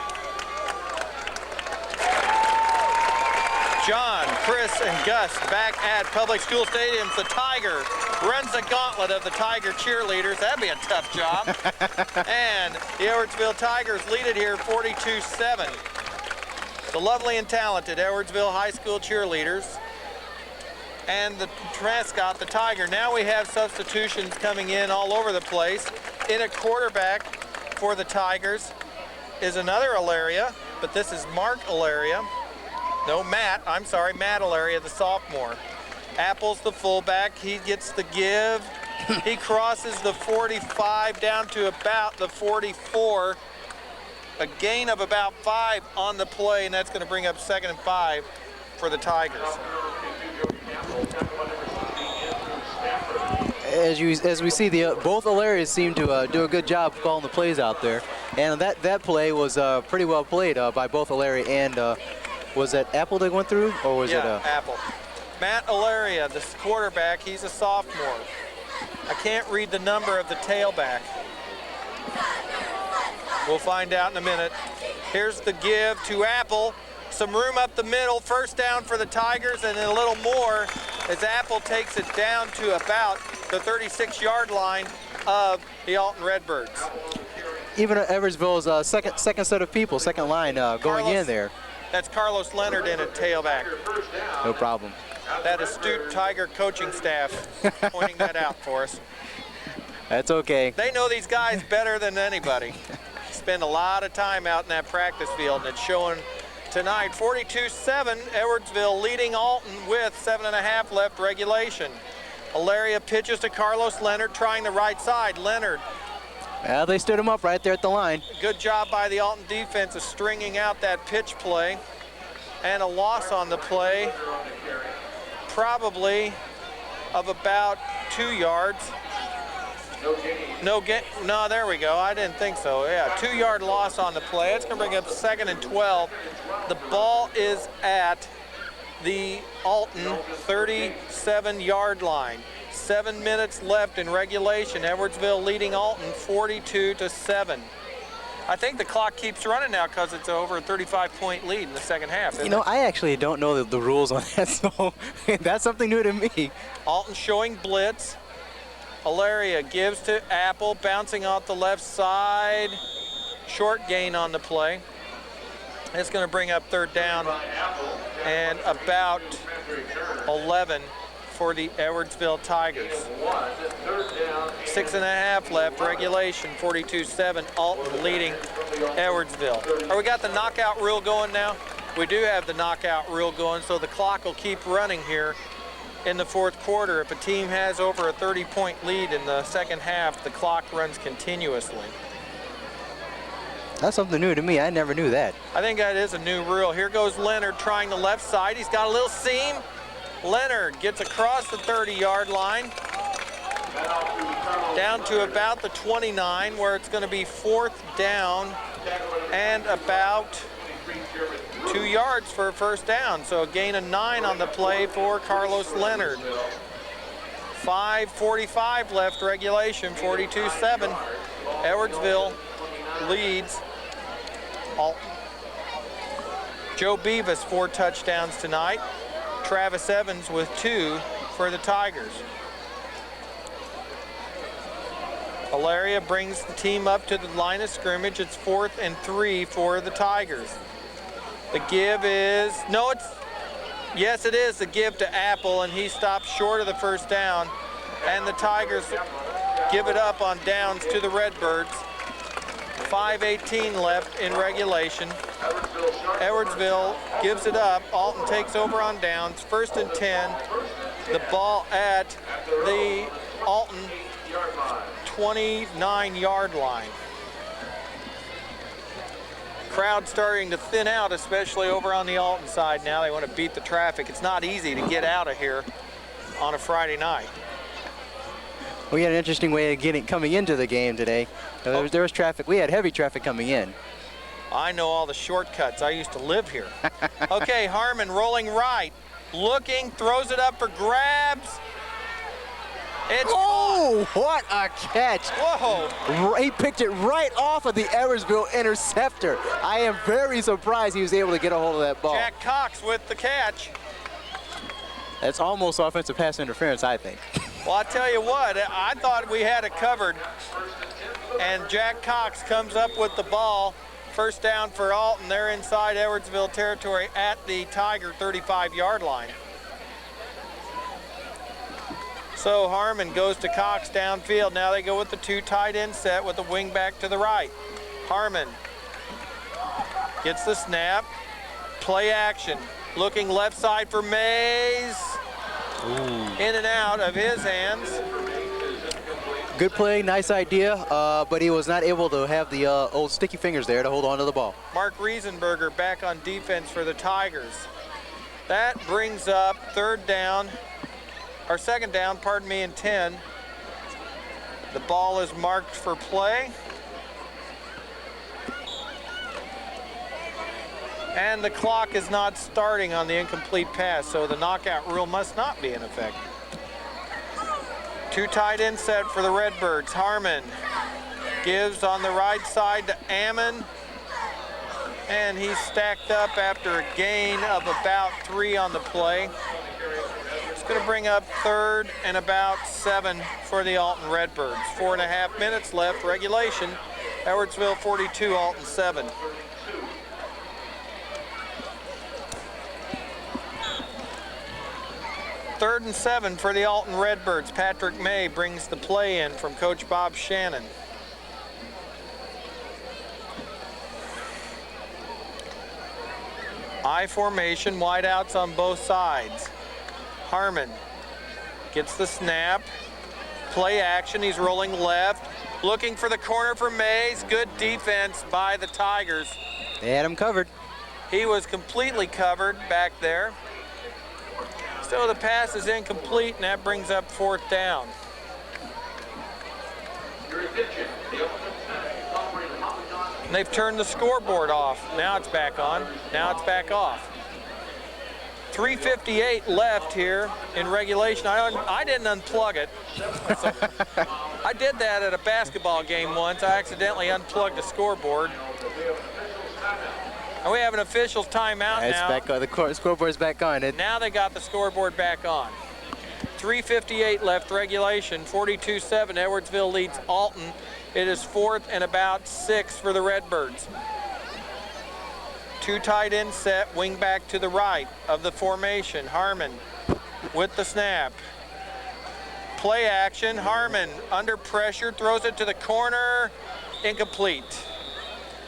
John, Chris, and Gus back at Public School Stadiums. The Tiger runs the gauntlet of the Tiger cheerleaders. That'd be a tough job. And the Edwardsville Tigers lead it here 42-7. The lovely and talented Edwardsville High School cheerleaders and the mascot, the Tiger. Now we have substitutions coming in all over the place. In at quarterback for the Tigers is another Hilaria, but this is Mark Hilaria. No, Matt Hilaria, the sophomore. Apple's the fullback. He gets the give. He crosses the 45 down to about the 44. A gain of about 5 on the play, and that's going to bring up 2nd and 5 for the Tigers. As we see, both Hilarias seem to do a good job of calling the plays out there, and that play was pretty well played by both Hilaria and was that Apple that went through, or was it Apple? Matt Hilaria, the quarterback, he's a sophomore. I can't read the number of the tailback. We'll find out in a minute. Here's the give to Apple. Some room up the middle, 1st down for the Tigers, and then a little more as Apple takes it down to about the 36-yard line of the Alton Redbirds. Even Edwardsville's second set of people, second line going in there. That's Carlos Leonard in at tailback. No problem. That astute Tiger coaching staff pointing that out for us. That's okay. They know these guys better than anybody. Spend a lot of time out in that practice field, and it's showing tonight. 42-7, Edwardsville leading Alton with 7.5 left regulation. Hilaria pitches to Carlos Leonard, trying the right side. Leonard. Well, they stood him up right there at the line. Good job by the Alton defense of stringing out that pitch play. And a loss on the play, probably of about 2 yards. No, there we go. I didn't think so. Yeah, 2-yard loss on the play. It's going to bring up 2nd and 12. The ball is at the Alton 37-yard line. 7 minutes left in regulation. Edwardsville leading Alton 42-7. I think the clock keeps running now because it's over a 35-point lead in the second half. You know, I actually don't know the rules on that, so that's something new to me. Alton showing blitz. Alaria gives to Apple, bouncing off the left side. Short gain on the play. It's going to bring up third down and about 11 for the Edwardsville Tigers. 6.5 left, regulation, 42-7, Alton leading Edwardsville. We got the knockout rule going now? We do have the knockout rule going, so the clock will keep running here in the fourth quarter. If a team has over a 30-point lead in the second half, the clock runs continuously. That's something new to me. I never knew that. I think that is a new rule. Here goes Leonard trying the left side. He's got a little seam. Leonard gets across the 30-yard line down to about the 29, where it's going to be fourth down and about 2 yards for a first down. So a gain of 9 on the play for Carlos Leonard. 5:45 left, regulation, 42-7. Edwardsville leads Alton. Joe Beavis 4 touchdowns tonight. Travis Evans with 2 for the Tigers. Alaria brings the team up to the line of scrimmage. It's 4th and 3 for the Tigers. The give is, yes it is the give to Apple, and he stops short of the first down. And the Tigers give it up on downs to the Redbirds. 5:18 left in regulation. Edwardsville gives it up. Alton takes over on downs. 1st and 10. The ball at the Alton 29-yard line. Crowd starting to thin out, especially over on the Alton side now. They want to beat the traffic. It's not easy to get out of here on a Friday night. We had an interesting way of coming into the game today. There was traffic. We had heavy traffic coming in. I know all the shortcuts. I used to live here. Okay, Harmon rolling right. Looking, throws it up for grabs. It's what a catch. Whoa. He picked it right off of the Edwardsville interceptor. I am very surprised he was able to get a hold of that ball. Jack Cox with the catch. That's almost offensive pass interference, I think. Well, I tell you what, I thought we had it covered. And Jack Cox comes up with the ball. First down for Alton. They're inside Edwardsville territory at the Tiger 35-yard line. So Harmon goes to Cox downfield. Now they go with the 2 tight end set with the wing back to the right. Harmon gets the snap. Play action. Looking left side for Mays. In and out of his hands. Good play, nice idea, but he was not able to have the old sticky fingers there to hold on to the ball. Mark Riesenberger back on defense for the Tigers. That brings up second down, and 10. The ball is marked for play. And the clock is not starting on the incomplete pass, so the knockout rule must not be in effect. 2 tight end set for the Redbirds. Harmon gives on the right side to Ammon. And he's stacked up after a gain of about 3 on the play. It's going to bring up 3rd and about 7 for the Alton Redbirds. 4.5 minutes left, regulation. Edwardsville 42, Alton 7. Third and 7 for the Alton Redbirds. Patrick May brings the play in from Coach Bob Shannon. I formation, wideouts on both sides. Harmon gets the snap. Play action, he's rolling left. Looking for the corner for Mays. Good defense by the Tigers. They had him covered. He was completely covered back there. So the pass is incomplete, and that brings up 4th down. And they've turned the scoreboard off. Now it's back on. Now it's back off. 3:58 left here in regulation. I didn't unplug it. So I did that at a basketball game once. I accidentally unplugged the scoreboard. And we have an official's timeout now. Back on. The scoreboard's back on. Now they got the scoreboard back on. 3:58 left regulation, 42-7. Edwardsville leads Alton. It is 4th and about 6 for the Redbirds. 2 tight end set, wing back to the right of the formation. Harmon with the snap. Play action, Harmon under pressure, throws it to the corner, incomplete.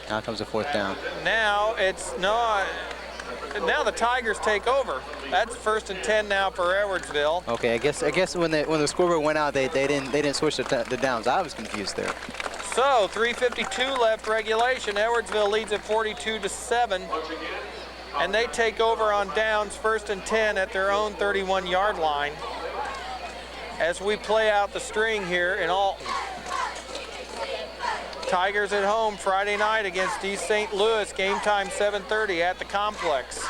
Now comes a 4th down. Now now the Tigers take over. That's 1st and 10 now for Edwardsville. Okay, I guess when the scoreboard went out, they didn't switch the downs. I was confused there. So 3:52 left regulation. Edwardsville leads at 42-7, and they take over on downs, 1st and 10 at their own 31-yard line. As we play out the string here in Alton. Tigers at home Friday night against East St. Louis. Game time 7:30 at the complex.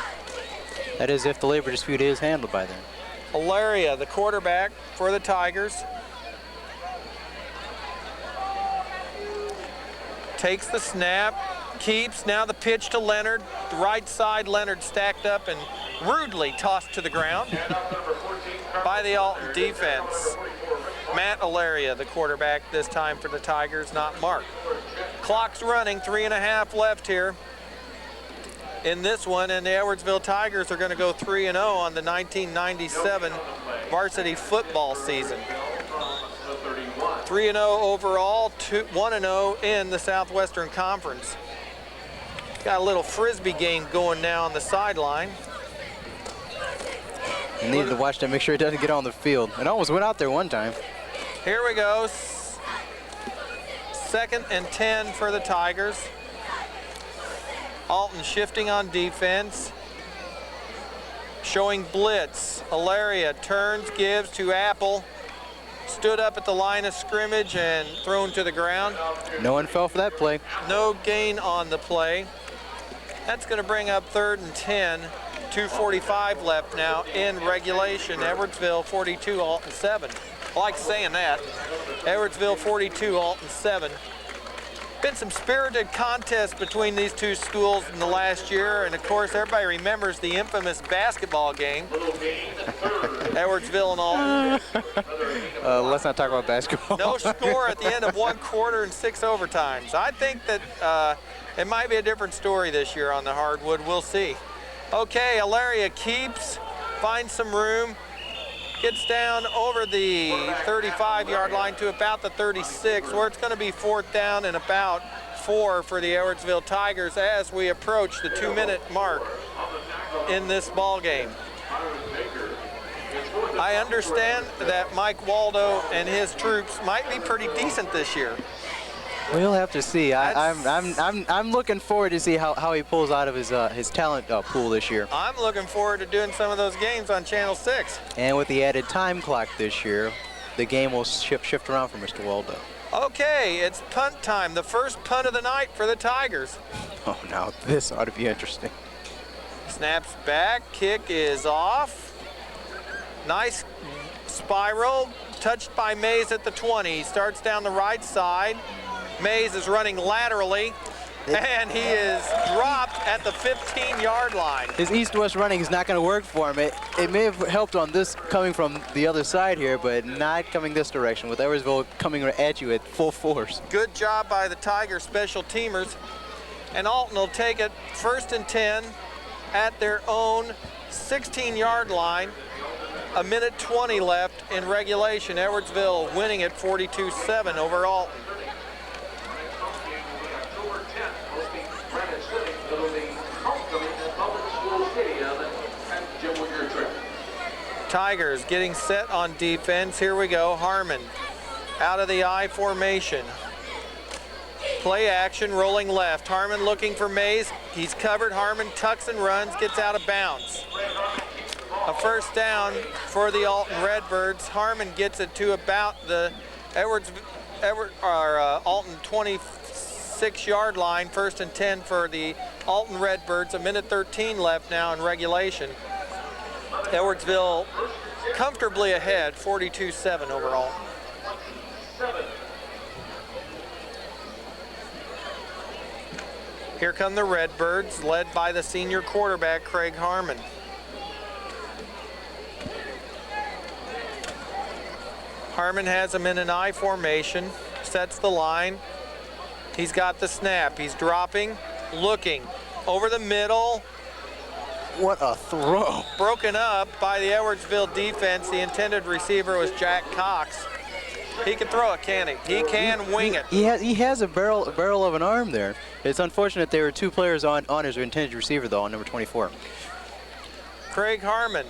That is if the labor dispute is handled by then. Hilaria, the quarterback for the Tigers. Takes the snap, keeps, now the pitch to Leonard. The right side, Leonard stacked up and rudely tossed to the ground by the Alton defense. Matt Hilaria, the quarterback this time for the Tigers, not Mark. Clock's running, 3.5 left here in this one, and the Edwardsville Tigers are going to go 3-0 on the 1997 varsity football season. 3-0 overall, 1-0 in the Southwestern Conference. Got a little frisbee game going now on the sideline. You need to watch that, make sure it doesn't get on the field. It almost went out there one time. Here we go. 2nd and 10 for the Tigers. Alton shifting on defense. Showing blitz. Hilaria turns, gives to Apple. Stood up at the line of scrimmage and thrown to the ground. No one fell for that play. No gain on the play. That's going to bring up 3rd and 10. 2:45 left now in regulation. Edwardsville 42, Alton 7. I like saying that. Edwardsville 42, Alton 7. Been some spirited contests between these two schools in the last year, and of course everybody remembers the infamous basketball game. Edwardsville and Alton. Let's not talk about basketball. No score at the end of 1 quarter and 6 overtimes. I think that it might be a different story this year on the hardwood. We'll see. Okay, Hilaria keeps, finds some room, gets down over the 35-yard line to about the 36, where it's going to be 4th down and about 4 for the Edwardsville Tigers as we approach the 2-minute mark in this ball game. I understand that Mike Waldo and his troops might be pretty decent this year. We'll have to see. I'm looking forward to see how he pulls out of his talent pool this year. I'm looking forward to doing some of those games on Channel 6. And with the added time clock this year, the game will shift around for Mr. Waldo. Okay, it's punt time. The first punt of the night for the Tigers. Oh, now this ought to be interesting. Snaps back, kick is off. Nice spiral, touched by Mays at the 20. He starts down the right side. Mays is running laterally, and he is dropped at the 15-yard line. His east-west running is not going to work for him. It may have helped on this coming from the other side here, but not coming this direction, with Edwardsville coming at you at full force. Good job by the Tiger special teamers. And Alton will take it 1st and 10 at their own 16-yard line. 1:20 left in regulation. Edwardsville winning at 42-7 over Alton. Tigers getting set on defense. Here we go. Harmon out of the I formation. Play action, rolling left. Harmon looking for Mays. He's covered. Harmon tucks and runs, gets out of bounds. A 1st down for the Alton Redbirds. Harmon gets it to about the Alton 26-yard line. 1st and 10 for the Alton Redbirds. 1:13 left now in regulation. Edwardsville comfortably ahead, 42-7 overall. Here come the Redbirds, led by the senior quarterback, Craig Harmon. Harmon has him in an I formation, sets the line. He's got the snap. He's dropping, looking, over the middle. What a throw. Broken up by the Edwardsville defense. The intended receiver was Jack Cox. He can throw it, can he? He can wing it. He has a barrel of an arm there. It's unfortunate there were two players on his intended receiver, though, on number 24. Craig Harmon.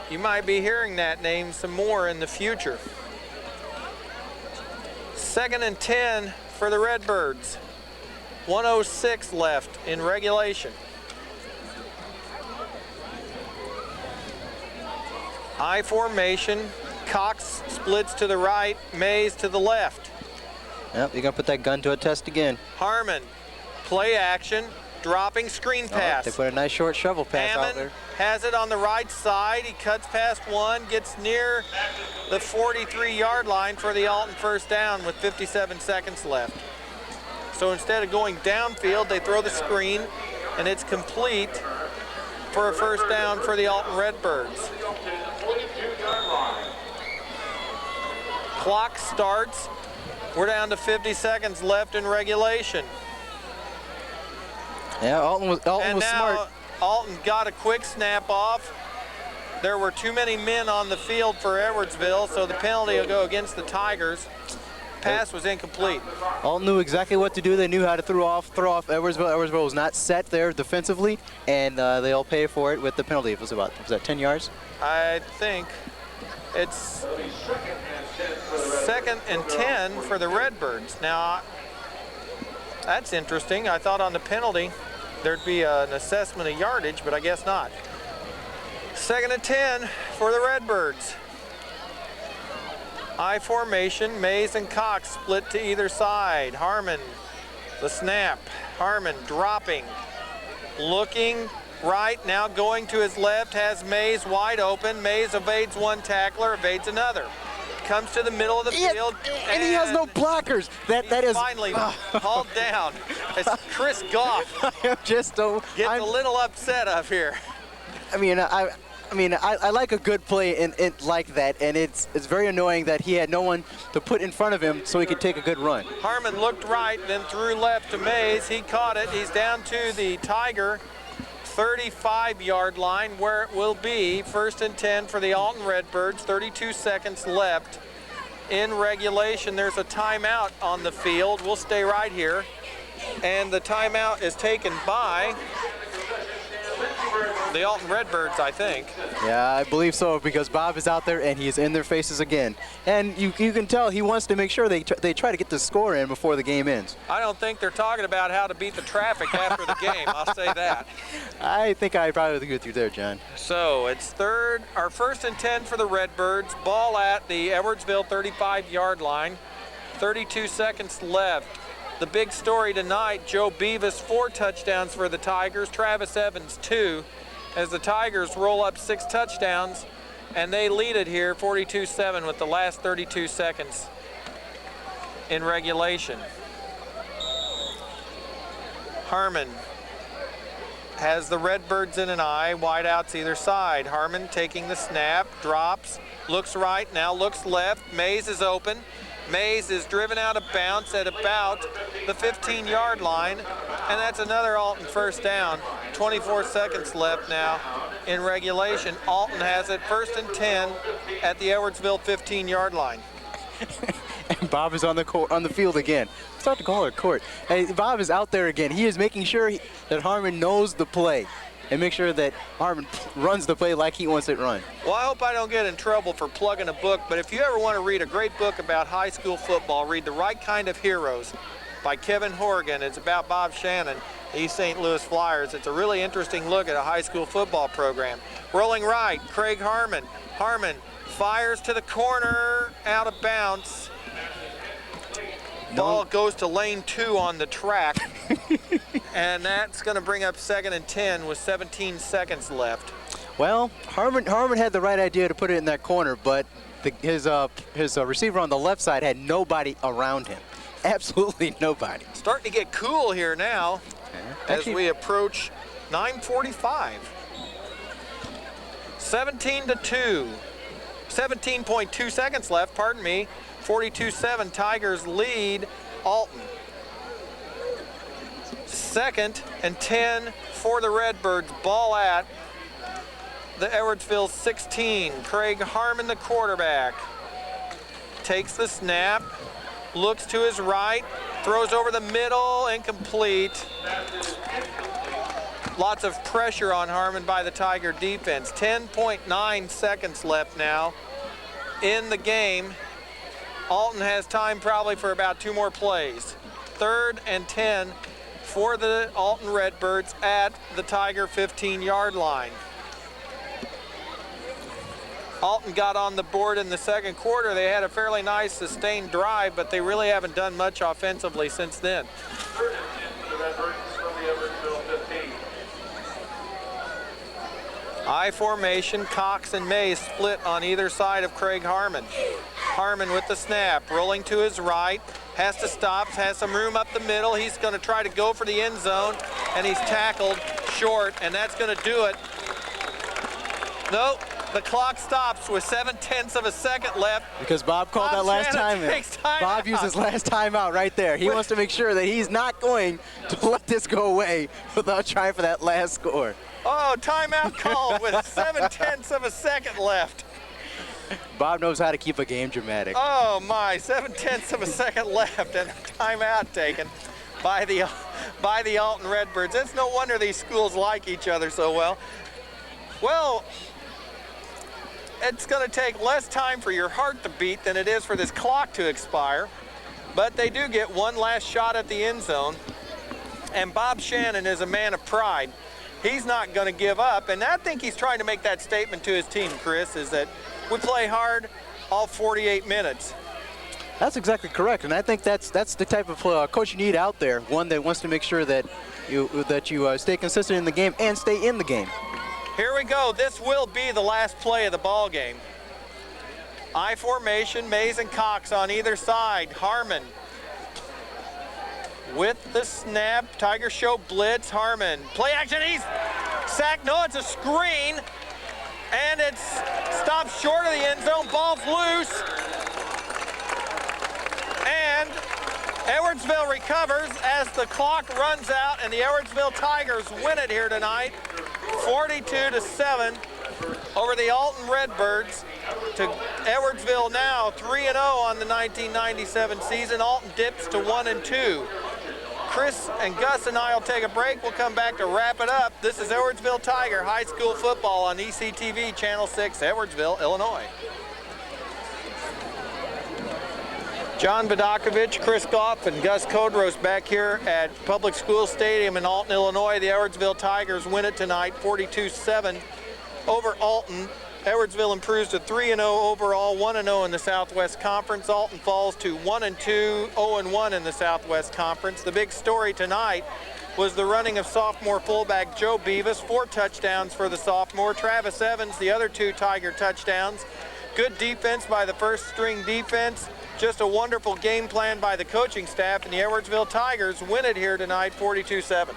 You might be hearing that name some more in the future. 2nd and 10 for the Redbirds. 1:06 left in regulation. I formation. Cox splits to the right, Mays to the left. Yep, you're going to put that gun to a test again. Harmon, play action, dropping screen pass. They put a nice short shovel pass out there. Has it on the right side. He cuts past one, gets near the 43-yard line for the Alton first down with 57 seconds left. So instead of going downfield, they throw the screen, and it's complete for a first down for the Alton Redbirds. Clock starts. We're down to 50 seconds left in regulation. Yeah, Alton was smart. Alton got a quick snap off. There were too many men on the field for Edwardsville, so the penalty will go against the Tigers. Pass was incomplete. Alton knew exactly what to do. They knew how to throw off Edwardsville. Edwardsville was not set there defensively, and they'll pay for it with the penalty. It was that 10 yards? I think it's 2nd and 10 for the Redbirds. Now, that's interesting. I thought on the penalty there'd be an assessment of yardage, but I guess not. 2nd and 10 for the Redbirds. I formation, Mays and Cox split to either side. Harmon, the snap. Harmon dropping, looking right, now going to his left, has Mays wide open. Mays evades one tackler, evades another. Comes to the middle of the field. And he has no blockers. That is finally hauled down. It's Chris Goff. I'm a little upset up here. I like a good play in like that, and it's very annoying that he had no one to put in front of him so he could take a good run. Harmon looked right, then threw left to Mays. He caught it. He's down to the Tiger 35-yard line, where it will be 1st and 10 for the Alton Redbirds. 32 seconds left in regulation. There's a timeout on the field. We'll stay right here. And the timeout is taken by the Alton Redbirds, I think. Yeah, I believe so, because Bob is out there and he's in their faces again. And you can tell he wants to make sure they try to get the score in before the game ends. I don't think they're talking about how to beat the traffic after the game, I'll say that. I think I probably agree with you there, John. So it's 1st and 10 for the Redbirds. Ball at the Edwardsville 35-yard line. 32 seconds left. The big story tonight, Joe Beavis, 4 touchdowns for the Tigers. Travis Evans, 2. As the Tigers roll up 6 touchdowns, and they lead it here 42-7 with the last 32 seconds in regulation. Harmon has the Redbirds in an eye, wideouts either side. Harmon taking the snap, drops, looks right, now looks left. Mays is open. Mays is driven out of bounds at about the 15-yard line, and that's another Alton first down. 24 seconds left now in regulation. Alton has it 1st and 10 at the Edwardsville 15-yard line. And Bob is on the field again. Start to call it court. Hey, Bob is out there again. He is making sure that Harmon knows the play and make sure that Harmon runs the play like he wants it run. Well, I hope I don't get in trouble for plugging a book, but if you ever want to read a great book about high school football, read The Right Kind of Heroes by Kevin Horgan. It's about Bob Shannon, East St. Louis Flyers. It's a really interesting look at a high school football program. Rolling right, Craig Harmon. Harmon fires to the corner, out of bounds. Ball goes to lane 2 on the track. And that's going to bring up 2nd and 10 with 17 seconds left. Well, Harmon had the right idea to put it in that corner, but his receiver on the left side had nobody around him. Absolutely nobody. Starting to get cool here now as we approach 9:45. 17-2. 17.2 seconds left, pardon me. 42-7, Tigers lead Alton. 2nd and 10 for the Redbirds. Ball at the Edwardsville 16. Craig Harmon, the quarterback, takes the snap, looks to his right, throws over the middle, incomplete. Lots of pressure on Harmon by the Tiger defense. 10.9 seconds left now in the game. Alton has time probably for about 2 more plays. 3rd and 10 for the Alton Redbirds at the Tiger 15-yard line. Alton got on the board in the second quarter. They had a fairly nice sustained drive, but they really haven't done much offensively since then. I formation, Cox and May split on either side of Craig Harmon. Harmon with the snap, rolling to his right, has to stop, has some room up the middle. He's going to try to go for the end zone, and he's tackled short, and that's going to do it. Nope, the clock stops with 7/10 of a second left. Because Bob called that last time. Bob used his last timeout right there. He wants to make sure that he's not going to let this go away without trying for that last score. Oh, timeout called with 7/10 of a second left. Bob knows how to keep a game dramatic. Oh my, 7/10 of a second left and a timeout taken by the Alton Redbirds. It's no wonder these schools like each other so well. Well, it's going to take less time for your heart to beat than it is for this clock to expire. But they do get one last shot at the end zone. And Bob Shannon is a man of pride. He's not going to give up, and I think he's trying to make that statement to his team, Chris, is that we play hard all 48 minutes. That's exactly correct, and I think that's the type of coach you need out there, one that wants to make sure that you stay consistent in the game and stay in the game. Here we go. This will be the last play of the ball game. I formation, Mays and Cox on either side. Harmon with the snap, Tiger show blitz, Harmon. Play action, he's sacked, no, it's a screen, and it's stopped short of the end zone, ball's loose, and Edwardsville recovers as the clock runs out, and the Edwardsville Tigers win it here tonight, 42-7 over the Alton Redbirds. To Edwardsville now 3-0 on the 1997 season. Alton dips to 1-2. Chris and Gus and I will take a break. We'll come back to wrap it up. This is Edwardsville Tiger High School Football on ECTV Channel 6, Edwardsville, Illinois. John Vidakovich, Chris Goff, and Gus Kodros back here at Public School Stadium in Alton, Illinois. The Edwardsville Tigers win it tonight, 42-7 over Alton. Edwardsville improves to 3-0 overall, 1-0 in the Southwest Conference. Alton falls to 1-2, 0-1 in the Southwest Conference. The big story tonight was the running of sophomore fullback Joe Beavis, 4 touchdowns for the sophomore. Travis Evans, the other 2 Tiger touchdowns. Good defense by the first string defense. Just a wonderful game plan by the coaching staff, and the Edwardsville Tigers win it here tonight, 42-7.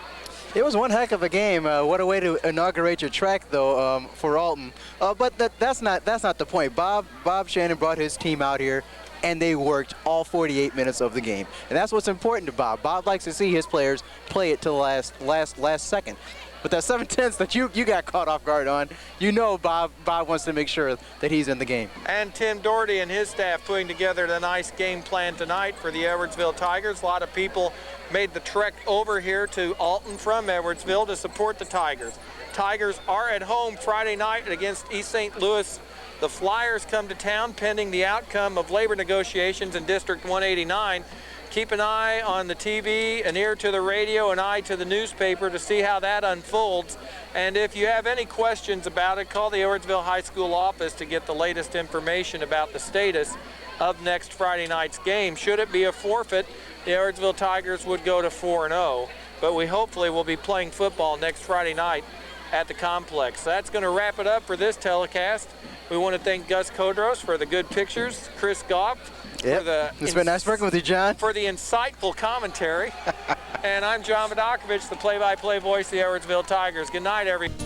It was one heck of a game. What a way to inaugurate your track, though, for Alton. But that's not the point. Bob Shannon brought his team out here, and they worked all 48 minutes of the game, and that's what's important to Bob. Bob likes to see his players play it to the last second. But that 7/10 that you got caught off guard on, you know Bob wants to make sure that he's in the game. And Tim Doherty and his staff putting together a nice game plan tonight for the Edwardsville Tigers. A lot of people made the trek over here to Alton from Edwardsville to support the Tigers. Tigers are at home Friday night against East St. Louis. The Flyers come to town pending the outcome of labor negotiations in District 189. Keep an eye on the TV, an ear to the radio, an eye to the newspaper to see how that unfolds. And if you have any questions about it, call the Edwardsville High School office to get the latest information about the status of next Friday night's game. Should it be a forfeit, the Edwardsville Tigers would go to 4-0. But we hopefully will be playing football next Friday night at the complex. So that's going to wrap it up for this telecast. We want to thank Gus Kodros for the good pictures, Chris Goff for the it's been nice working with you, John. For the insightful commentary. And I'm John Vodakovich, the play-by-play voice of the Edwardsville Tigers. Good night, everyone.